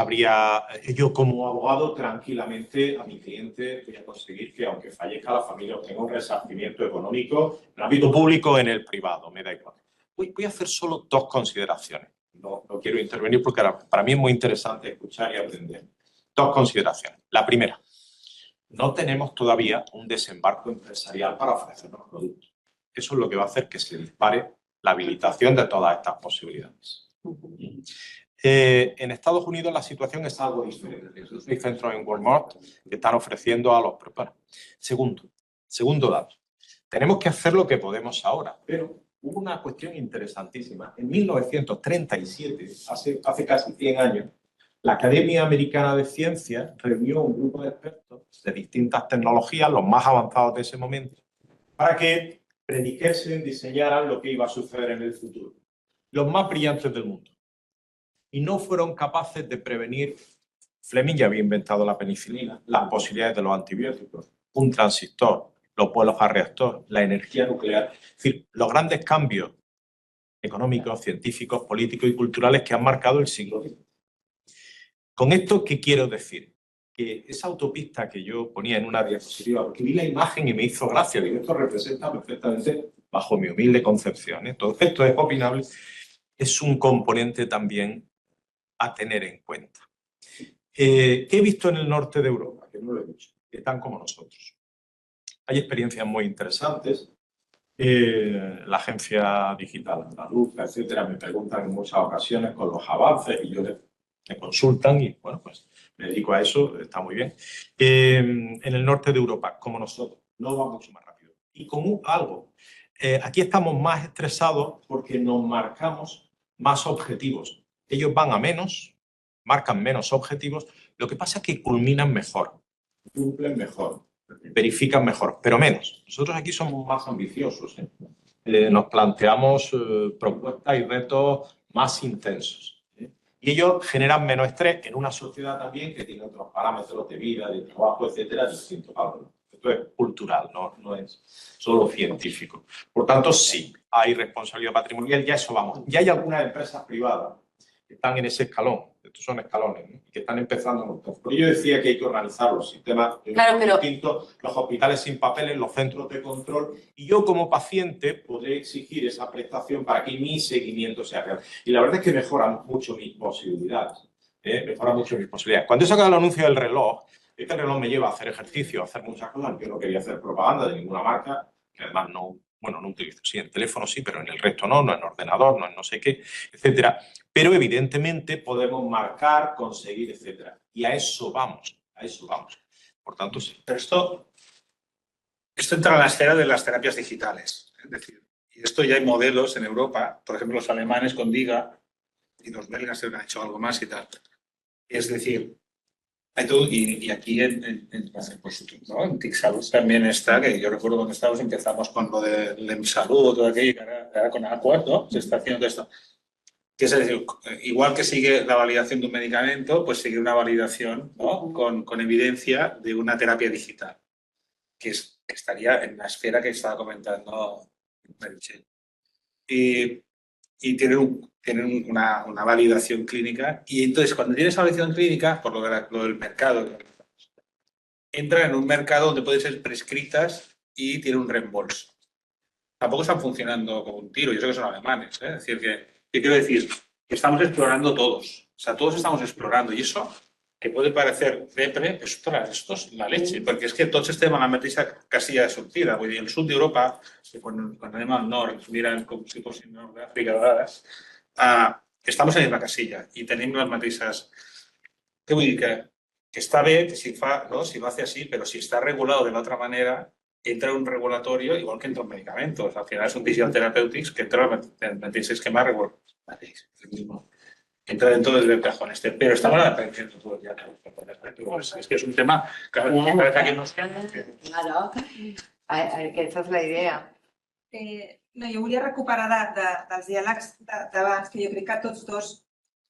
yo como abogado tranquilamente a mi cliente voy a conseguir que aunque fallezca la familia obtenga un resarcimiento económico en el ámbito público o en el privado, me da igual. Voy a hacer solo dos consideraciones. No quiero intervenir porque para mí es muy interesante escuchar y aprender. Dos consideraciones. La primera, no tenemos todavía un desembarco empresarial para ofrecernos productos. Eso es lo que va a hacer que se dispare la habilitación de todas estas posibilidades. En Estados Unidos la situación es algo diferente. Hay centros en Walmart que están ofreciendo a los preparados. Segundo dato. Tenemos que hacer lo que podemos ahora, pero hubo una cuestión interesantísima. En 1937, hace casi 100 años, la Academia Americana de Ciencias reunió un grupo de expertos de distintas tecnologías, los más avanzados de ese momento, para que predijesen, diseñaran lo que iba a suceder en el futuro. Los más brillantes del mundo. Y no fueron capaces de prevenir, Fleming ya había inventado la penicilina, las posibilidades de los antibióticos, un transistor, los vuelos a reactor, la energía nuclear. Es decir, los grandes cambios económicos, científicos, políticos y culturales que han marcado el siglo XX. Con esto, ¿qué quiero decir? Que esa autopista que yo ponía en una diapositiva, porque vi la imagen y me hizo gracia, digo, esto representa perfectamente, bajo mi humilde concepción, todo esto es opinable, es un componente también a tener en cuenta. ¿Qué he visto en el norte de Europa? Que no lo he dicho, que están como nosotros. Hay experiencias muy interesantes. La Agencia Digital Andaluza, etcétera, me preguntan en muchas ocasiones con los avances y yo me consultan y, bueno, pues me dedico a eso, está muy bien. En el norte de Europa, como nosotros, no va mucho más rápido. Y con algo, aquí estamos más estresados porque nos marcamos más objetivos. Ellos van a menos, marcan menos objetivos, lo que pasa es que culminan mejor, cumplen mejor, verifican mejor, pero menos. Nosotros aquí somos más ambiciosos, nos planteamos propuestas y retos más intensos. Y ellos generan menos estrés en una sociedad también que tiene otros parámetros de vida, de trabajo, etcétera, distintos a los. Esto es cultural, no es solo científico. Por tanto, sí, hay responsabilidad patrimonial, ya eso vamos. Ya hay algunas empresas privadas que están en ese escalón, estos son escalones, ¿no? Que están empezando a montar. Por ello decía que hay que organizar los sistemas distintos, los hospitales sin papeles, los centros de control, y yo como paciente podré exigir esa prestación para que mi seguimiento sea real. Y la verdad es que mejora mucho mis posibilidades. Mejora mucho mis posibilidades. Cuando he sacado el anuncio del reloj, Este reloj me lleva a hacer ejercicio, a hacer muchas cosas. Yo no quería hacer propaganda de ninguna marca, que además no utilizo. Sí, en teléfono sí, pero en el resto no en ordenador, no en no sé qué, etcétera. Pero evidentemente podemos marcar, conseguir, etcétera. Y a eso vamos, Por tanto, sí. Pero esto entra en la esfera de las terapias digitales. Es decir, y esto ya hay modelos en Europa, por ejemplo, los alemanes con DIGA y los belgas han hecho algo más y tal. Es decir, hay todo, y aquí en TIC Salud también está, que yo recuerdo cuando estábamos empezamos con lo de LEMsalud, todo aquello, que ahora con Aqua, ¿no? Se está haciendo esto. Que es decir, igual que sigue la validación de un medicamento, pues sigue una validación, ¿no? con evidencia de una terapia digital, que estaría en la esfera que estaba comentando Meritxell. Y tienen una validación clínica. Y entonces, cuando tienes validación clínica, por lo del mercado, entran en un mercado donde pueden ser prescritas y tienen un reembolso. Tampoco están funcionando como un tiro. Yo sé que son alemanes. Es decir, ¿qué quiero decir? Que estamos explorando todos. O sea, todos estamos explorando. Y eso, que puede parecer depre, pues, ostras, esto es la leche. Perquè és que tots estem a la mateixa casilla de sortida. Vull dir, el sud d'Europa, quan anem al nord, ens miren com si fossin nord d'Àfrica a vegades, estamos en la misma casilla i tenim les mateixes... Què vull dir? Que està bé que si lo hace así, pero si está regulado de la otra manera, entra un regulatorio igual que entra un medicamento. O sea, al final son digital therapeutics que entra en el mateix esquema regulatorio. El mismo. Entra dentro del cajón este, pero estamos aprendiendo todo ya. Es que es un tema que parece que no... Claro, aquesta és la idea. No, jo volia recuperar dels diàlegs d'abans, que jo crec que tots dos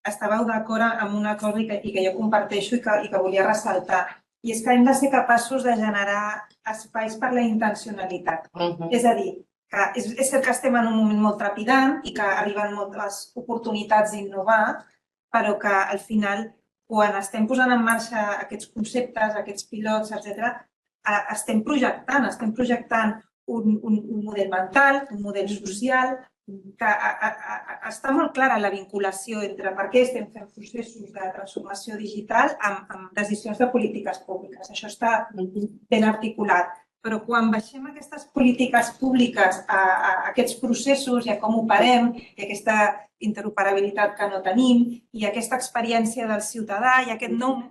estàveu d'acord amb una cosa i que jo comparteixo i que volia ressaltar. I és que hem de ser capaços de generar espais per la intencionalitat. És a dir, que és cert que estem en un moment molt trepidant i que arriben moltes oportunitats d'innovar, però que al final, quan estem posant en marxa aquests conceptes, aquests pilots, etc., estem projectant un model mental, un model social, que està molt clara la vinculació entre per què estem fent processos de transformació digital amb decisions de polítiques públiques. Això està ben articulat. Però quan baixem aquestes polítiques públiques a aquests processos i a com operem, i aquesta interoperabilitat que no tenim, i aquesta experiència del ciutadà, i aquest nou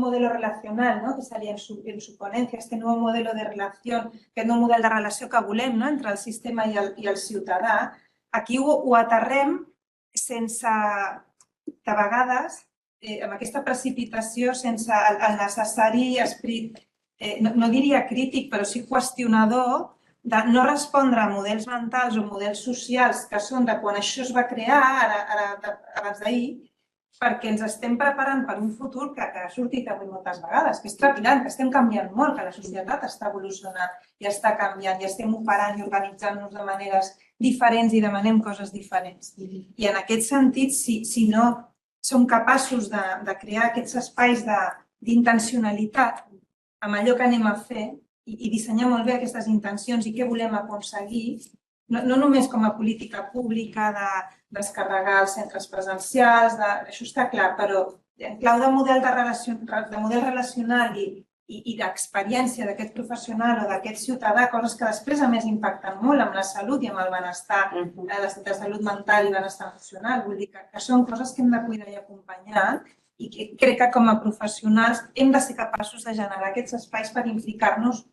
model relacional, que seria en su ponència, aquest nou model de relació, aquest nou model de relació que volem entre el sistema i el ciutadà, aquí ho aterrem sense, de vegades, amb aquesta precipitació, sense el necessari esperit, no diria crític, però sí qüestionador, de no respondre a models mentals o models socials que són de quan això es va crear, abans d'ahir, perquè ens estem preparant per un futur que ha sortit avui moltes vegades, que és trepidant, que estem canviant molt, que la societat està evolucionant i està canviant, i estem operant i organitzant-nos de maneres diferents i demanem coses diferents. I en aquest sentit, si no som capaços de crear aquests espais d'intencionalitat amb allò que anem a fer i dissenyar molt bé aquestes intencions i què volem aconseguir, no només com a política pública de descarregar els centres presencials, això està clar, però en clau de model relacional i d'experiència d'aquest professional o d'aquest ciutadà, coses que després a més impacten molt amb la salut i amb el benestar de salut mental i benestar emocional. Vull dir que són coses que hem de cuidar i acompanyar i crec que com a professionals hem de ser capaços de generar aquests espais per implicar-nos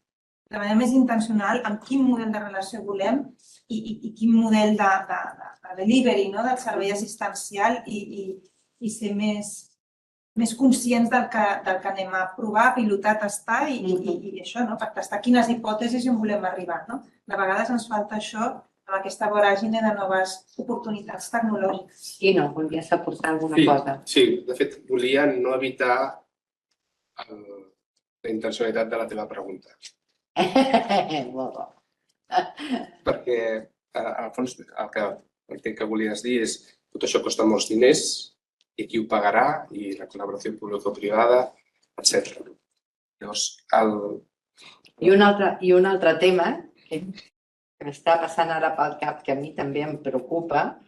de manera més intencional en quin model de relació volem i quin model de delivery, del servei assistencial i ser més conscients del que anem a provar, a pilotar, a tastar i això, per tastar quines hipòtesis on volem arribar. De vegades ens falta això amb aquesta voràgine de noves oportunitats tecnològiques. I no, volies aportar alguna cosa? Sí, de fet, volia no evitar la intencionalitat de la teva pregunta. Molt bo. Perquè, al fons, el que entenc que volies dir és que tot això costa molts diners i qui ho pagarà i la col·laboració público-privada, etc. Llavors, I un altre tema que m'està passant ara pel cap, que a mi també em preocupa,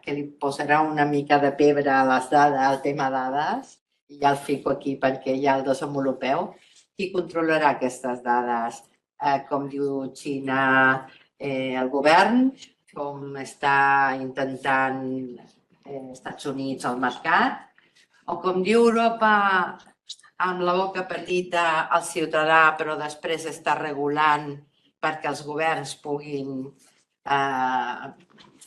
que li posarà una mica de pebre a les dades, al tema dades, ja el fico aquí perquè ja el desenvolupeu. Qui controlarà aquestes dades? Com diu Xina, el govern, com està intentant Estats Units al mercat, o com diu Europa, amb la boca petita el ciutadà, però després està regulant perquè els governs puguin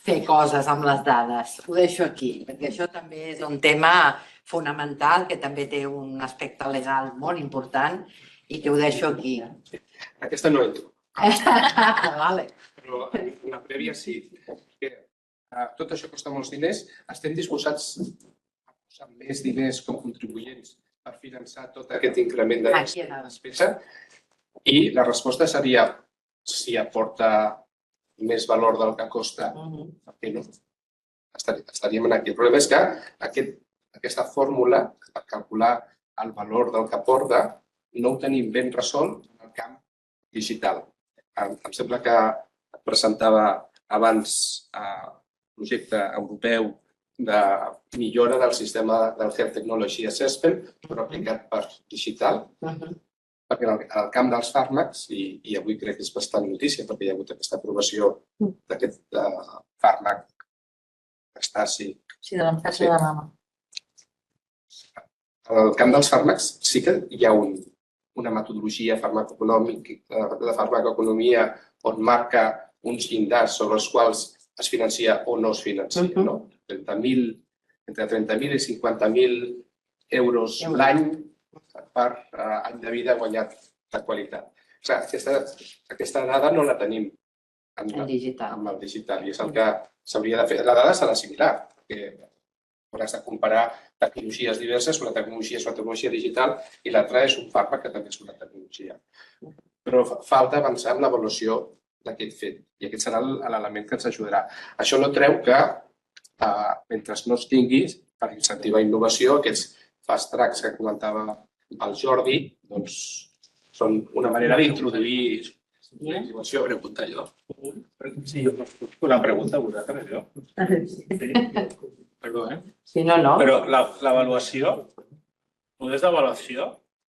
fer coses amb les dades. Ho deixo aquí, perquè això també és un tema fonamental que també té un aspecte legal molt important i que ho deixo aquí. Aquesta no entro. Vale. Però una prèvia sí. Tot això costa molts diners. Estem disposats a posar més diners com contribuents per finançar tot aquest increment de despesa? I la resposta seria si aporta més valor del que costa, per què no? Estaríem aquí. El problema és que aquesta fórmula per calcular el valor del que aporta no ho tenim ben resolt en el camp digital. Em sembla que presentava abans el projecte europeu de millora del sistema del Health Technology Assessment, però aplicat per digital, perquè en el camp dels fàrmacs, i avui crec que és bastant notícia perquè hi ha hagut aquesta aprovació d'aquest fàrmac Estasi. Sí, de l'empresa de mama. En el camp dels fàrmacs sí que hi ha una metodologia de farmacoeconomia on marca uns llindars sobre els quals es financia o no es financia. Entre 30.000 i 50.000 euros l'any per any de vida guanyat de qualitat. Aquesta dada no la tenim amb el digital i és el que s'hauria de fer. La dada serà similar, perquè hauràs de comparar tecnologies diverses. Una tecnologia és una tecnologia digital i l'altra és un fàrmac que també és una tecnologia. Però falta avançar en l'avaluació d'aquest fet i aquest serà l'element que ens ajudarà. Això no treu que mentre no es tingui per incentivar innovació, aquests fast tracks que comentava el Jordi, doncs són una manera d'introduir la innovació. Pregunta jo. Sí, una pregunta a vosaltres, jo. Perdó, Sí, no. Però l'avaluació, els models d'avaluació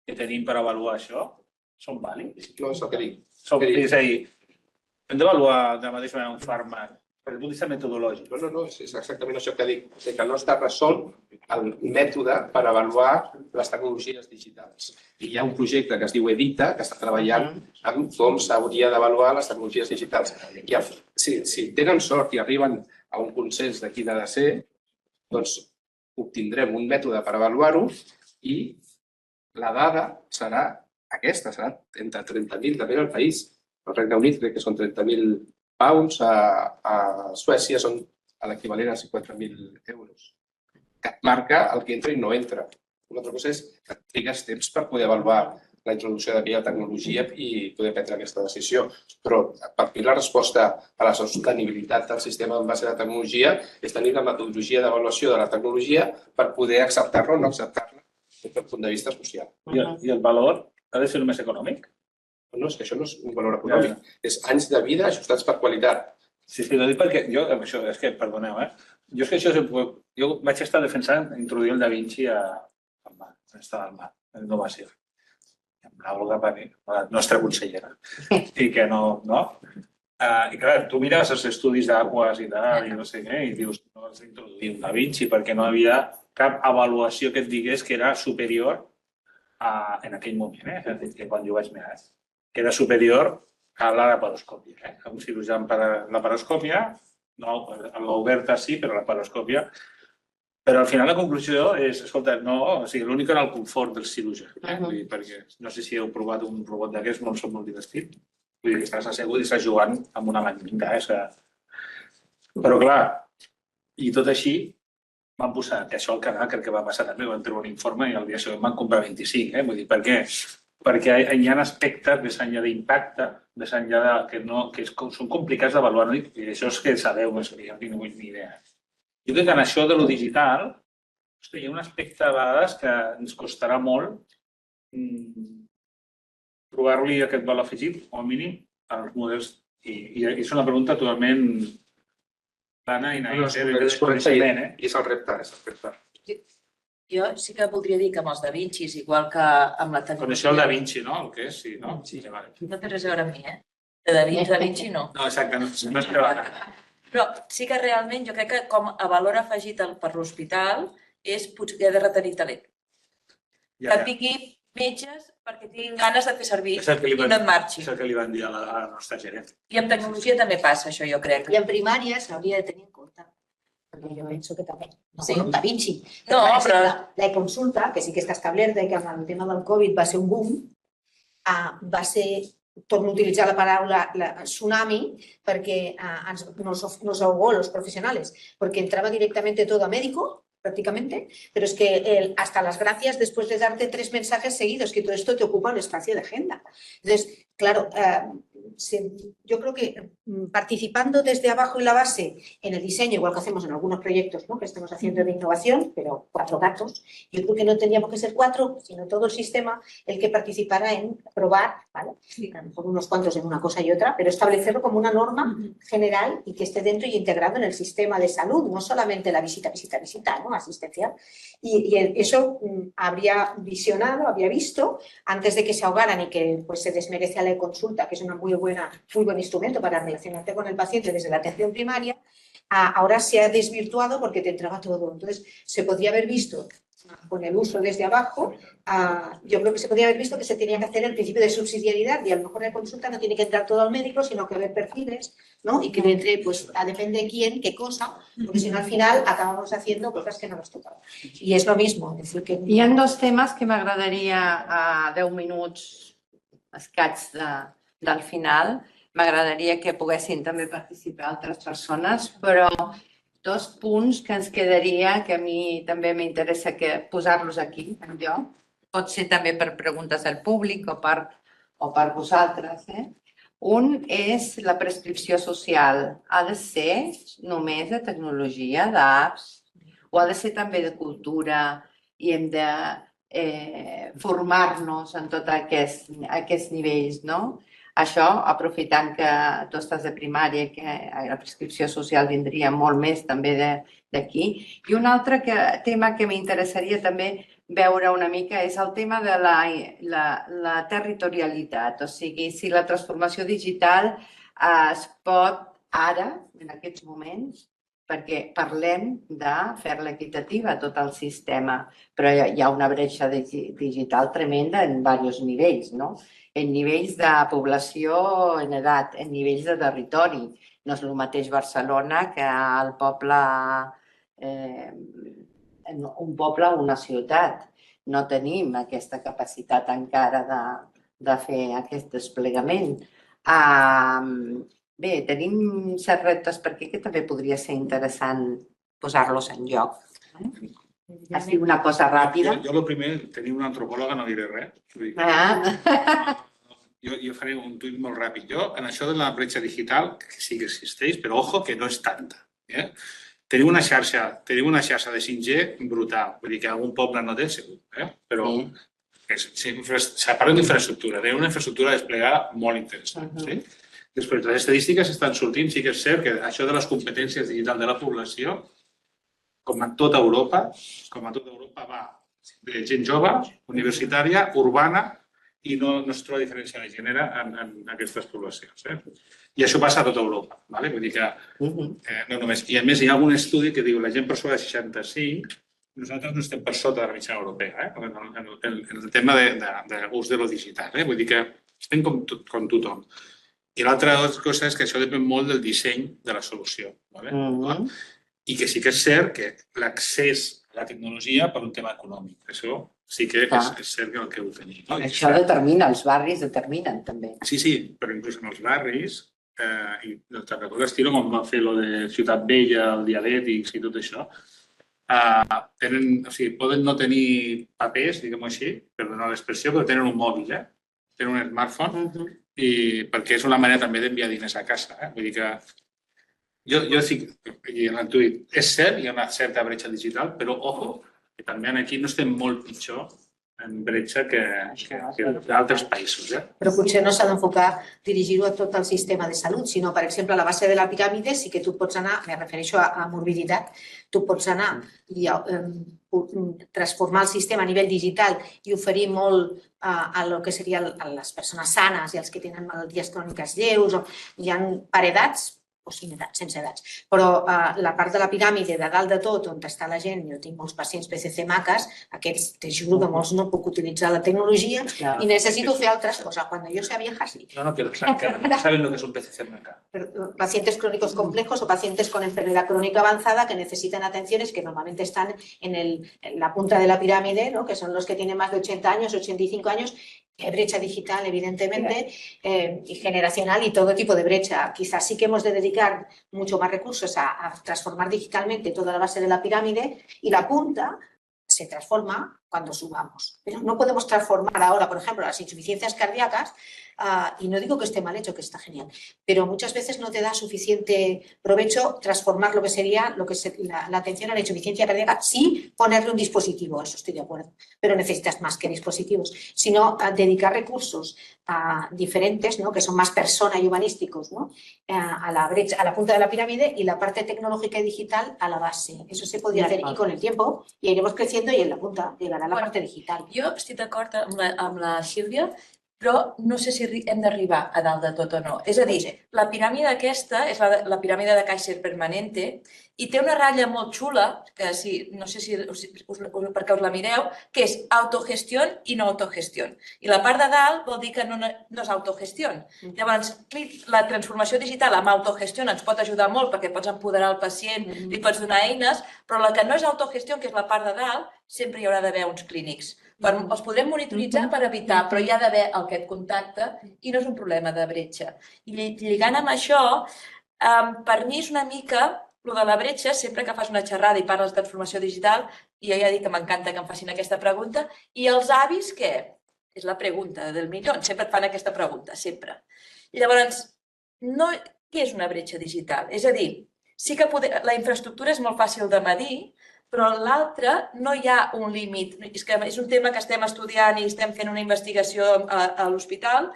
que tenim per avaluar això, són vàlids? No, és el que dic. És a dir, hem d'avaluar de la mateixa manera un fàrmac des del punt de vista metodològic. No, és exactament això que dic. És que no està resolt el mètode per avaluar les tecnologies digitals. I hi ha un projecte que es diu EDITA, que està treballant en com s'hauria d'avaluar les tecnologies digitals. Si tenen sort i arriben a un consens de quin ha de ser, doncs obtindrem un mètode per avaluar-ho i la dada serà aquesta, serà entre 30.000, també al país. Al Regne Unit crec que són 30.000 pounds, a Suècia són l'equivalent a 50.000 euros. Que et marca el que entra i no entra. Una altra cosa és que trigues temps per poder avaluar la introducció d'aquella tecnologia i poder prendre aquesta decisió. Però per mi la resposta a la sostenibilitat del sistema en base a la tecnologia és tenir la metodologia d'avaluació de la tecnologia per poder acceptar-la o no acceptar-la des del punt de vista social. I el valor ha de ser només econòmic? No, és que això no és un valor econòmic. És anys de vida ajustats per qualitat. Sí, ho dic perquè jo, això, és que, perdoneu, jo és que això, jo vaig estar defensant introduir el Da Vinci al mar, en innovació. Amb l'Olga Pani, la nostra consellera. I que no. I clar, tu mires els estudis d'Aquas i tal, i no sé què, i dius, no has d'introduir un Da Vinci perquè no havia cap avaluació que et digués que era superior en aquell moment, que quan jo vaig mirar, que era superior a la laparoscòpia. Un cirurgià amb laparoscòpia, no, l'ha oberta sí, però la laparoscòpia. Però al final la conclusió és, escolta, no, o sigui, l'únic era el confort del cirurgià. Perquè no sé si heu provat un robot d'aquests, no són molt divertit. Vull dir, estàs assegut i estàs jugant amb una maquinita. Però clar, i tot així, van posar que això al canal, crec que va passar també, van treure un informe i el dia següent van comprar 25. Vull dir, per què? Perquè hi ha aspectes més enllà d'impacte, més enllà que són complicats d'avaluar, i això és que sabeu, no tinc ni idea. Jo crec que en això de lo digital hi ha un aspecte a vegades que ens costarà molt trobar-li aquest valor afegit, o mínim, als models. I és una pregunta totalment plana i naïf. És correcte i és el repte. Jo sí que voldria dir que amb els Da Vinci, igual que amb la Coneixeu tecnologia... el Da Vinci, no? El que és, sí, no? Sí. No té res a veure amb mi, De Da Vinci no. No, exacte, no és que va. Però sí que realment jo crec que com a valor afegit per l'hospital és potser de retenir talent. Que et tingui metges perquè tinguin ganes de fer servir i no et marxi. És el que li van dir a la nostra gerent. I amb tecnologia també passa això, jo crec. I en primària s'hauria de tenir en compte, perquè jo penso que també, no Sí. com Da Vinci. No, Per però... exemple, la consulta, que sí que està establerta i que amb el tema del Covid va ser un boom, va ser, torno a utilitzar la paraula tsunami, perquè nos ahogó los profesionales, porque entraba directamente todo a médico, prácticamente, pero es que hasta las gracias después de darte 3 mensajes seguidos, que todo esto te ocupa un espacio de agenda. Entonces, claro, yo creo que participando desde abajo en la base en el diseño, igual que hacemos en algunos proyectos, ¿no?, que estamos haciendo de innovación, pero 4 gatos, yo creo que no tendríamos que ser 4, sino todo el sistema el que participara en probar, ¿vale? A lo mejor unos cuantos en una cosa y otra, pero establecerlo como una norma general y que esté dentro y integrado en el sistema de salud, no solamente la visita, ¿no?, asistencial. Y eso habría visionado, habría visto, antes de que se ahogaran y que pues, se desmerece a la consulta, que es un muy buen instrumento para relacionarte con el paciente desde la atención primaria, ahora se ha desvirtuado porque te entrega todo. Entonces, se podría haber visto con el uso desde abajo, yo creo que se podría haber visto que se tenía que hacer el principio de subsidiariedad y a lo mejor en la consulta no tiene que entrar todo al médico, sino que haber perfiles, ¿no? Y que entre, pues, depende de quién, qué cosa, porque si no al final acabamos haciendo cosas que no nos tocaban. I és lo mismo. És dir que... Hi ha 2 temes que m'agradaria a 10 minuts escaig del final. M'agradaria que poguessin també participar altres persones, però 2 punts que ens quedaria, que a mi també m'interessa posar-los aquí, en lloc. Pot ser també per preguntes al públic o per vosaltres. Un és la prescripció social. Ha de ser només de tecnologia, d'apps, o ha de ser també de cultura i hem de formar-nos en tots aquests nivells, no? Això, aprofitant que tu estàs de primària i que la prescripció social vindria molt més també d'aquí. I un altre tema que m'interessaria també veure una mica és el tema de la territorialitat. O sigui, si la transformació digital es pot ara, en aquests moments, perquè parlem de fer-la equitativa a tot el sistema, però hi ha una bretxa digital tremenda en diversos nivells, no? En nivells de població, en edat, en nivells de territori. No és el mateix Barcelona que un poble o una ciutat. No tenim aquesta capacitat encara de fer aquest desplegament. Bé, tenim certs reptes perquè que també podria ser interessant posar-los en lloc. Així una cosa ràpida. Jo el primer, tenir una antropòloga no diré res. Jo faré un tuit molt ràpid. Jo, en això de la bretxa digital, que sí que existeix, però ojo que no és tanta. Tenim una xarxa de 5G brutal. Vull dir que algun poble no té, segur. Però parlem d'infraestructura. Tenim una infraestructura desplegada molt interessant. Després, les estadístiques estan sortint. Sí que és cert que això de les competències digitals de la població, com a tota Europa, va de gent jove, universitària, urbana, i no es troba diferència de gènere en aquestes poblacions. I això passa a tota Europa. Vull dir que no només... I a més hi ha algun estudi que diu que la gent per sobre de 65, nosaltres no estem per sota de la mitjana europea en el tema de l'ús de lo digital. Vull dir que estem com tothom. I l'altra cosa és que això depèn molt del disseny de la solució. I que sí que és cert que l'accés a la tecnologia per un tema econòmic. Això sí que és cert que ho tenim. Això determina, els barris determinen també. Sí, però inclús en els barris, i el Tarragó d'Estilo, com va fer lo de Ciutat Vella, el Diabètics i tot això, poden no tenir papers, diguem-ho així, perdona l'expressió, però tenen un mòbil, tenen un smartphone, perquè és una manera també d'enviar diners a casa. Vull dir que jo sí, en el tuit, és cert, hi ha una certa bretxa digital, però ojo, que també aquí no estem molt pitjor bretxa que d'altres països. Però potser no s'ha d'enfocar dirigir-ho a tot el sistema de salut, sinó, per exemple, a la base de la piràmide sí que tu pots anar, me refereixo a morbiditat, tu pots anar i transformar el sistema a nivell digital i oferir molt a lo que serien les persones sanes i els que tenen malalties cròniques lleus, hi ha per edats o sense edats. Però la part de la piràmide de dalt de tot, on està la gent, jo tinc molts pacients PCC maques, aquests, te juro que molts no puc utilitzar la tecnologia i necessito fer altres coses. Quan jo sea vieja, sí. No, que no saben lo que es un PCC maca. Pacientes crónicos complejos o pacientes con enfermedad crónica avanzada que necesitan atenciones que normalmente están en la punta de la pirámide, ¿no? Que son los que tienen más de 80 años, 85 años. Hay brecha digital, evidentemente, y generacional y todo tipo de brecha. Quizás sí que hemos de dedicar mucho más recursos a transformar digitalmente toda la base de la pirámide y la punta se transforma cuando subamos. Pero no podemos transformar ahora, por ejemplo, las insuficiencias cardíacas, y no digo que esté mal hecho, que está genial, pero muchas veces no te da suficiente provecho transformar lo que sería la atención a la insuficiencia cardíaca, sí ponerle un dispositivo, eso estoy de acuerdo, pero necesitas más que dispositivos, sino dedicar recursos diferentes, ¿no? Que son más persona y humanísticos, ¿no? A la brecha, a la punta de la pirámide y la parte tecnológica y digital a la base. Eso se podría hacer y con el tiempo iremos creciendo y en la punta llegará la parte digital. Jo estic d'acord amb la Sílvia, però no sé si hem d'arribar a dalt de tot o no. És a dir, la piràmide aquesta és la piràmide de Kaiser Permanente i té una ratlla molt xula, que no sé si perquè us la mireu, que és autogestió i no autogestió. I la part de dalt vol dir que no és autogestió. Llavors, la transformació digital amb autogestió ens pot ajudar molt perquè pots empoderar el pacient, li pots donar eines, però la que no és autogestió, que és la part de dalt, sempre hi haurà d'haver uns clínics. Els podrem monitoritzar per evitar, però hi ha d'haver aquest contacte i no és un problema de bretxa. I lligant amb això, per mi és una mica el de la bretxa, sempre que fas una xerrada i parles de transformació digital, i jo ja dic que m'encanta que em facin aquesta pregunta, i els avis què? És la pregunta del milió, sempre et fan aquesta pregunta, sempre. Llavors, què és una bretxa digital? És a dir, sí que la infraestructura és molt fàcil de medir, però l'altre no hi ha un límit. És un tema que estem estudiant i estem fent una investigació a l'hospital.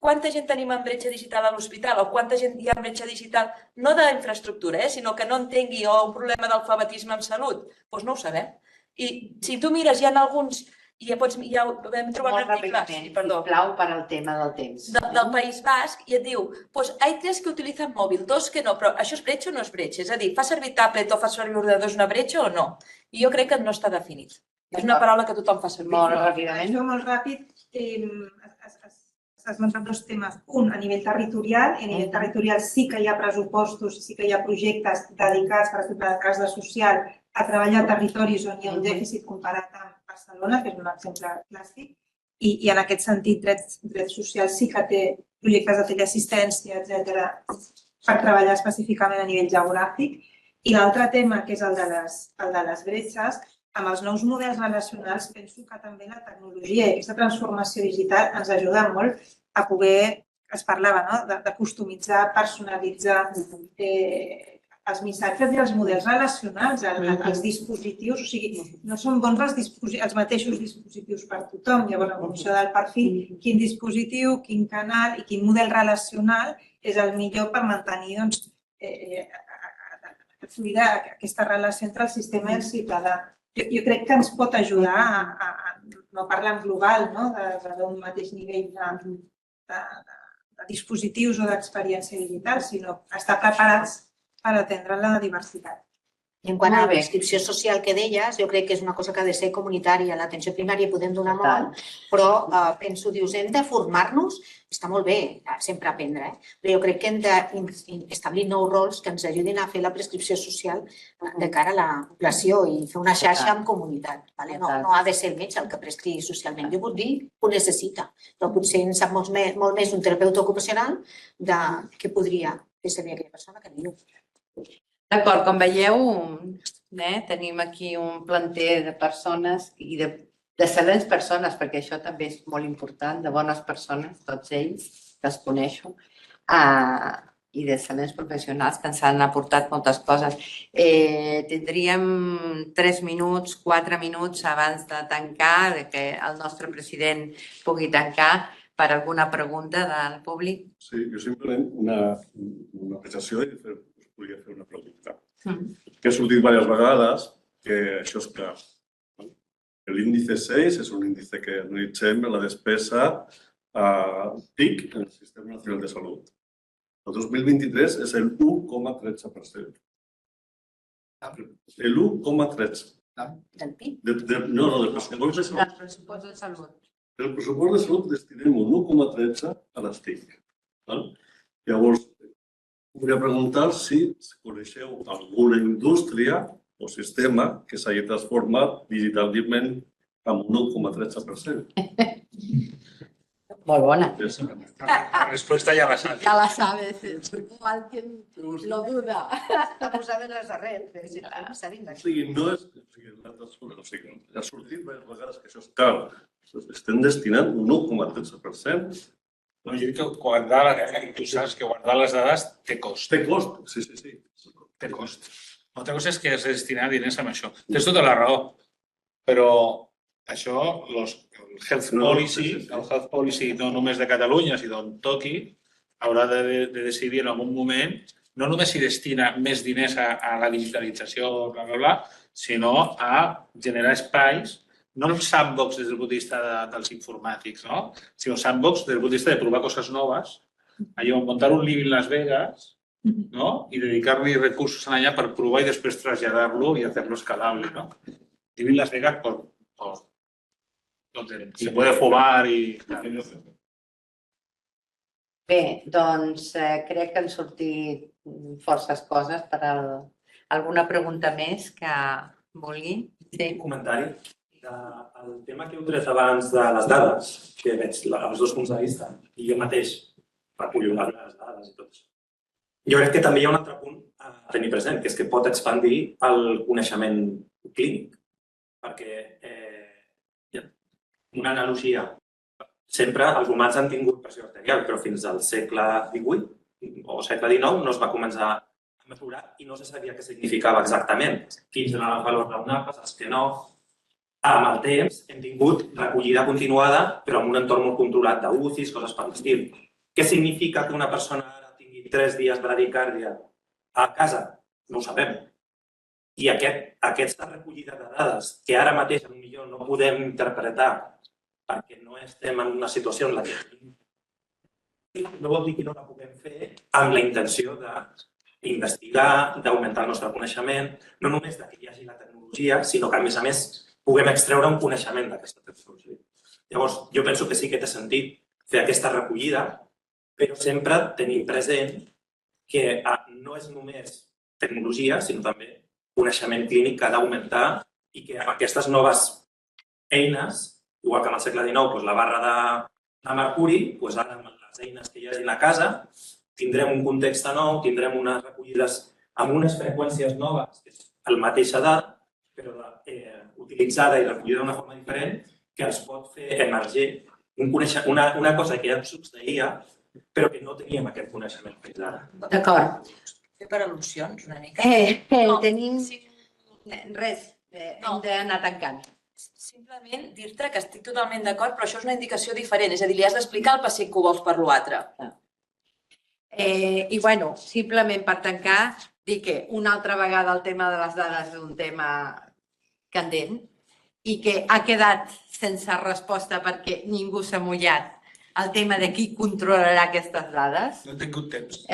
Quanta gent tenim en bretxa digital a l'hospital o quanta gent hi ha en bretxa digital, no d'infraestructura, sinó que no entengui o un problema d'alfabetisme en salut? Doncs no ho sabem. I si tu mires, hi ha alguns, ja vam trobar articles, sisplau, per al tema del temps. Del País Basc i et diu, hay 3 que utilitzen mòbil, 2 que no, però això és bretxa o no és bretxa? És a dir, fa servir tablet o fa servir ordinador és una bretxa o no? I jo crec que no està definit. És una paraula que tothom fa servir. Molt ràpidament. Això molt ràpid. Has mencionat 2 temes. Un, a nivell territorial. A nivell territorial sí que hi ha pressupostos, sí que hi ha projectes dedicats, per exemple, en el cas de social, a treballar a territoris on hi ha un dèficit comparat amb Barcelona, que és un exemple clàssic. I en aquest sentit, drets socials sí que té projectes de teleassistència, etcètera, per treballar específicament a nivell geogràfic. I l'altre tema, que és el de les bretxes, amb els nous models relacionals penso que també la tecnologia i aquesta transformació digital ens ajuda molt a poder, es parlava, de customitzar, personalitzar els missatges i els models relacionals, els dispositius, o sigui, no són bons els mateixos dispositius per tothom. Llavors, en funció del perfil, quin dispositiu, quin canal i quin model relacional és el millor per mantenir fluida aquesta relació entre el sistema i el ciutadà. Jo crec que ens pot ajudar a no parlar en global, d'un mateix nivell de dispositius o d'experiència digital, sinó estar preparats per atendre la diversitat. I en quant a la prescripció social que deies, jo crec que és una cosa que ha de ser comunitària. L'atenció primària podem donar molt, però penso, dius, hem de formar-nos, està molt bé, sempre aprendre, però jo crec que hem d'establir nous rols que ens ajudin a fer la prescripció social de cara a la població i fer una xarxa amb comunitat. No ha de ser el metge el que prescrigui socialment. Jo puc dir que ho necessita, però potser en sap molt més un terapeuta ocupacional de què podria fer servir aquella persona que diu. D'acord, com veieu, tenim aquí un planter de persones i d'excel·lents persones, perquè això també és molt important, de bones persones, tots ells, que els coneixo. i d'excel·lents professionals que ens han aportat moltes coses. Tindríem 3 minuts, 4 minuts abans de tancar, de que el nostre president pugui tancar per alguna pregunta del públic. Sí, jo simplement una apreciació i us volia fer una pregunta. Que ha sortit diverses vegades que això és clar. L'índice 6 és un índice que analitzem la despesa TIC en el Sistema Nacional de Salut. El 2023 és el 1,13%. El 1,13%. Del PIB? No, del pressupost de salut. Del pressupost de salut. Del pressupost de salut destinem un 1,13 a les TIC. Llavors, volia preguntar si coneixeu alguna indústria o sistema que s'hagi transformat digitalment amb un 1,13%. Molt bona. La respuesta ya la sabes. Ya la sabes. O alguien lo duda. Ho saben les darreres. O sigui, no és... Ha sortit diverses vegades que això és car. Estem destinant un 1,13%. No, jo dic que guardar, tu saps que guardar les dades té cost. Té cost, sí. Té cost. Una altra cosa és que has de destinar diners amb això. Tens tota la raó, però això, el health policy no només de Catalunya, sinó d'on toqui, haurà de decidir en algun moment no només si destina més diners a la digitalització, sinó a generar espais, no el sandbox des del punt de vista dels informàtics, sinó sandbox des del punt de vista de provar coses noves, allò, muntar un living Las Vegas y dedicar-li recursos allà per provar i després traslladar-lo i fer-lo escalable. Living Las Vegas donde se puede fumar i... Bé, doncs crec que han sortit forces coses per alguna pregunta més que vulgui. Un comentari. El tema que heu tret abans de les dades, que veig els dos punts de vista, i jo mateix recullo les dades i tot això. Jo crec que també hi ha un altre punt a tenir present, que és que pot expandir el coneixement clínic. Perquè, una analogia, sempre els humans han tingut pressió arterial, però fins al segle XVIII o segle XIX no es va començar a mesurar i no se sabia què significava exactament. Quins eren els valors raonables, els que no. Amb el temps hem tingut recollida continuada, però en un entorn molt controlat d'UCIs, coses per l'estil. Què significa que una persona ara tingui 3 dies de bradicàrdia a casa? No ho sabem. I aquesta recollida de dades, que ara mateix potser no podem interpretar perquè no estem en una situació en la que no vol dir que no la puguem fer amb la intenció d'investigar, d'augmentar el nostre coneixement, no només que hi hagi la tecnologia, sinó que, a més, puguem extreure un coneixement d'aquesta tecnologia. Llavors, jo penso que sí que té sentit fer aquesta recollida, però sempre tenir present que no és només tecnologia, sinó també coneixement clínic que ha d'augmentar i que aquestes noves eines, igual que en el segle XIX, la barra de mercuri, ara amb les eines que hi hagi a casa, tindrem un context nou, tindrem unes recollides amb unes freqüències noves, que és a la mateixa edat, però utilitzada i recollida d'una forma diferent, que ens pot fer emergir una cosa que ja succeïa, però que no teníem aquest coneixement fins ara. D'acord. Fer per al·lusions, una mica. Tenim res, hem d'anar tancant. Simplement dir-te que estic totalment d'acord, però això és una indicació diferent. És a dir, li has d'explicar al pacient que ho vols per l'altre. I, bueno, simplement per tancar, dir que una altra vegada el tema de les dades és un tema candent i que ha quedat sense resposta perquè ningú s'ha mullat el tema de qui controlarà aquestes dades. No he tingut temps.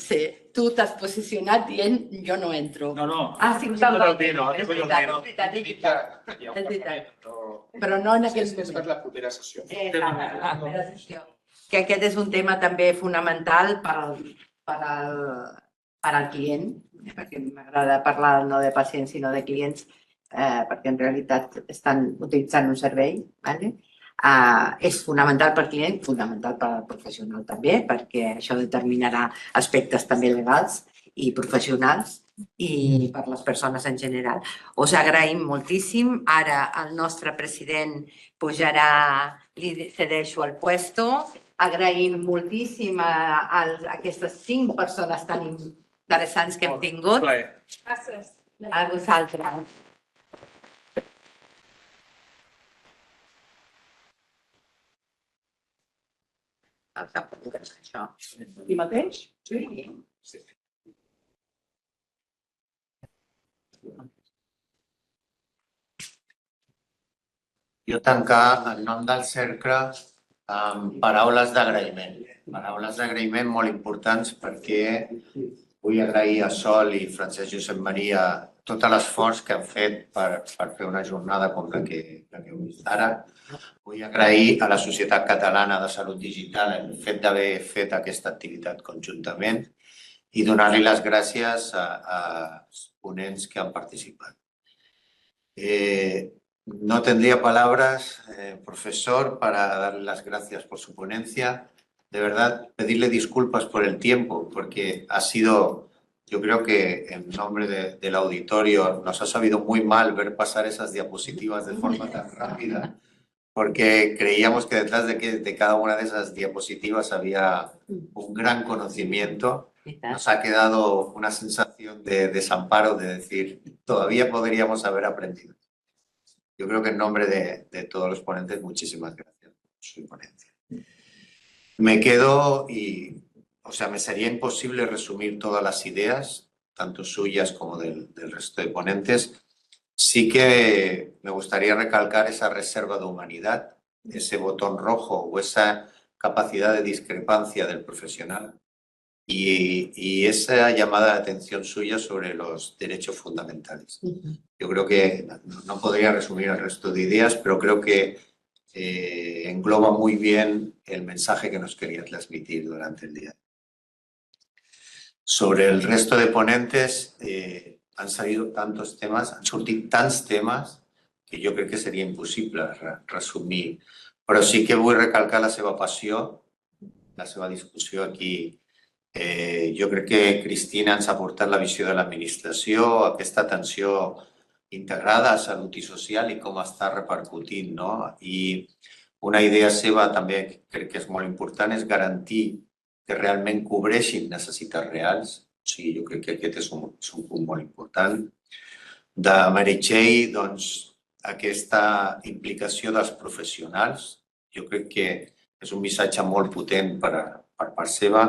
Sí, tu t'has posicionat dient jo no entro. No. Sí, és veritat. Però no en aquell moment. És per la propera sessió. Que aquest és un tema també fonamental per al client, perquè m'agrada parlar no de pacients sinó de clients, perquè en realitat estan utilitzant un servei. És fonamental per al client, fonamental per al professional també, perquè això determinarà aspectes també legals i professionals i per les persones en general. Us agraïm moltíssim. Ara el nostre president pujarà, li cedeixo el puesto agraïm moltíssim a aquestes 5 persones tan interessants que hem tingut. Gràcies. A vosaltres. Aquí mateix? Sí. Jo tancar en nom del cercle amb paraules d'agraïment. Paraules d'agraïment molt importants perquè vull agrair a Sol i Francesc Josep Maria tot l'esforç que han fet per fer una jornada com la que heu vist ara. Vull agrair a la Societat Catalana de Salut Digital el fet d'haver fet aquesta activitat conjuntament i donar-li les gràcies als ponents que han participat. No tendría palabras, profesor, para darle las gracias por su ponencia. De verdad, pedirle disculpas por el tiempo, porque ha sido, yo creo que en nombre del auditorio, nos ha sabido muy mal ver pasar esas diapositivas de forma tan rápida, porque creíamos que detrás de cada una de esas diapositivas había un gran conocimiento. Nos ha quedado una sensación de desamparo, de decir, todavía podríamos haber aprendido. Yo creo que en nombre de todos los ponentes, muchísimas gracias por su ponencia. Me quedo me sería imposible resumir todas las ideas, tanto suyas como del resto de ponentes. Sí que me gustaría recalcar esa reserva de humanidad, ese botón rojo o esa capacidad de discrepancia del profesional y esa llamada de atención suya sobre los derechos fundamentales. Yo creo que no podría resumir el resto de ideas, pero creo que engloba muy bien el mensaje que nos quería transmitir durante el día. Sobre el resto de ponentes, han salido tantos temas, han sortit tants temes que jo crec que seria impossible resumir. Però sí que vull recalcar la seva passió, la seva discussió aquí. Jo crec que Cristina ens ha portat la visió de l'administració, aquesta atenció integrada a salut i social i com està repercutint, no? I una idea seva també crec que és molt important, és garantir que realment cobreixin necessitats reals. O sigui, jo crec que aquest és un punt molt important. De Meritxell, doncs, aquesta implicació dels professionals, jo crec que és un missatge molt potent per part seva.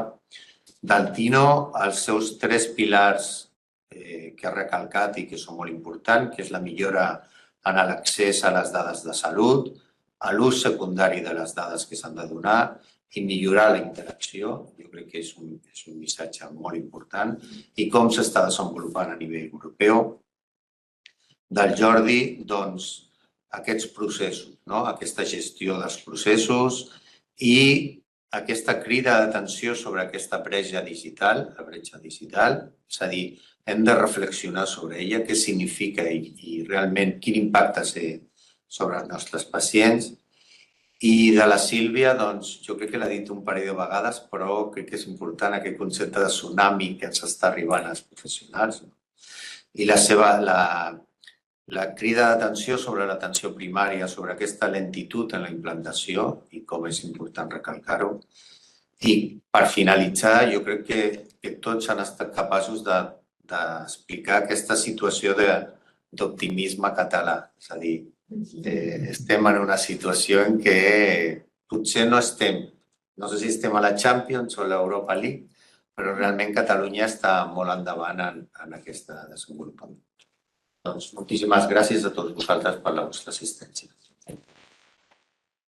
Del Tino, els seus 3 pilars que ha recalcat i que són molt importants, que és la millora en l'accés a les dades de salut, a l'ús secundari de les dades que s'han de donar i millorar la interacció. Jo crec que és un missatge molt important i com s'està desenvolupant a nivell europeu. Del Jordi, doncs, aquests processos, aquesta gestió dels processos i aquesta crida d'atenció sobre aquesta bretxa digital, la bretxa digital, és a dir, hem de reflexionar sobre ella, què significa i realment quin impacte té sobre els nostres pacients. I de la Sílvia, doncs, jo crec que l'ha dit un parell de vegades, però crec que és important aquest concepte de tsunami que ens està arribant als professionals. I la crida d'atenció sobre l'atenció primària, sobre aquesta lentitud en la implantació i com és important recalcar-ho. I per finalitzar, jo crec que tots han estat capaços d'explicar aquesta situació d'optimisme català. És a dir, estem en una situació en què potser no estem, no sé si estem a la Champions o a l'Europa League, però realment Catalunya està molt endavant en aquest desenvolupament. Doncs moltíssimes gràcies a tots vosaltres per la vostra assistència.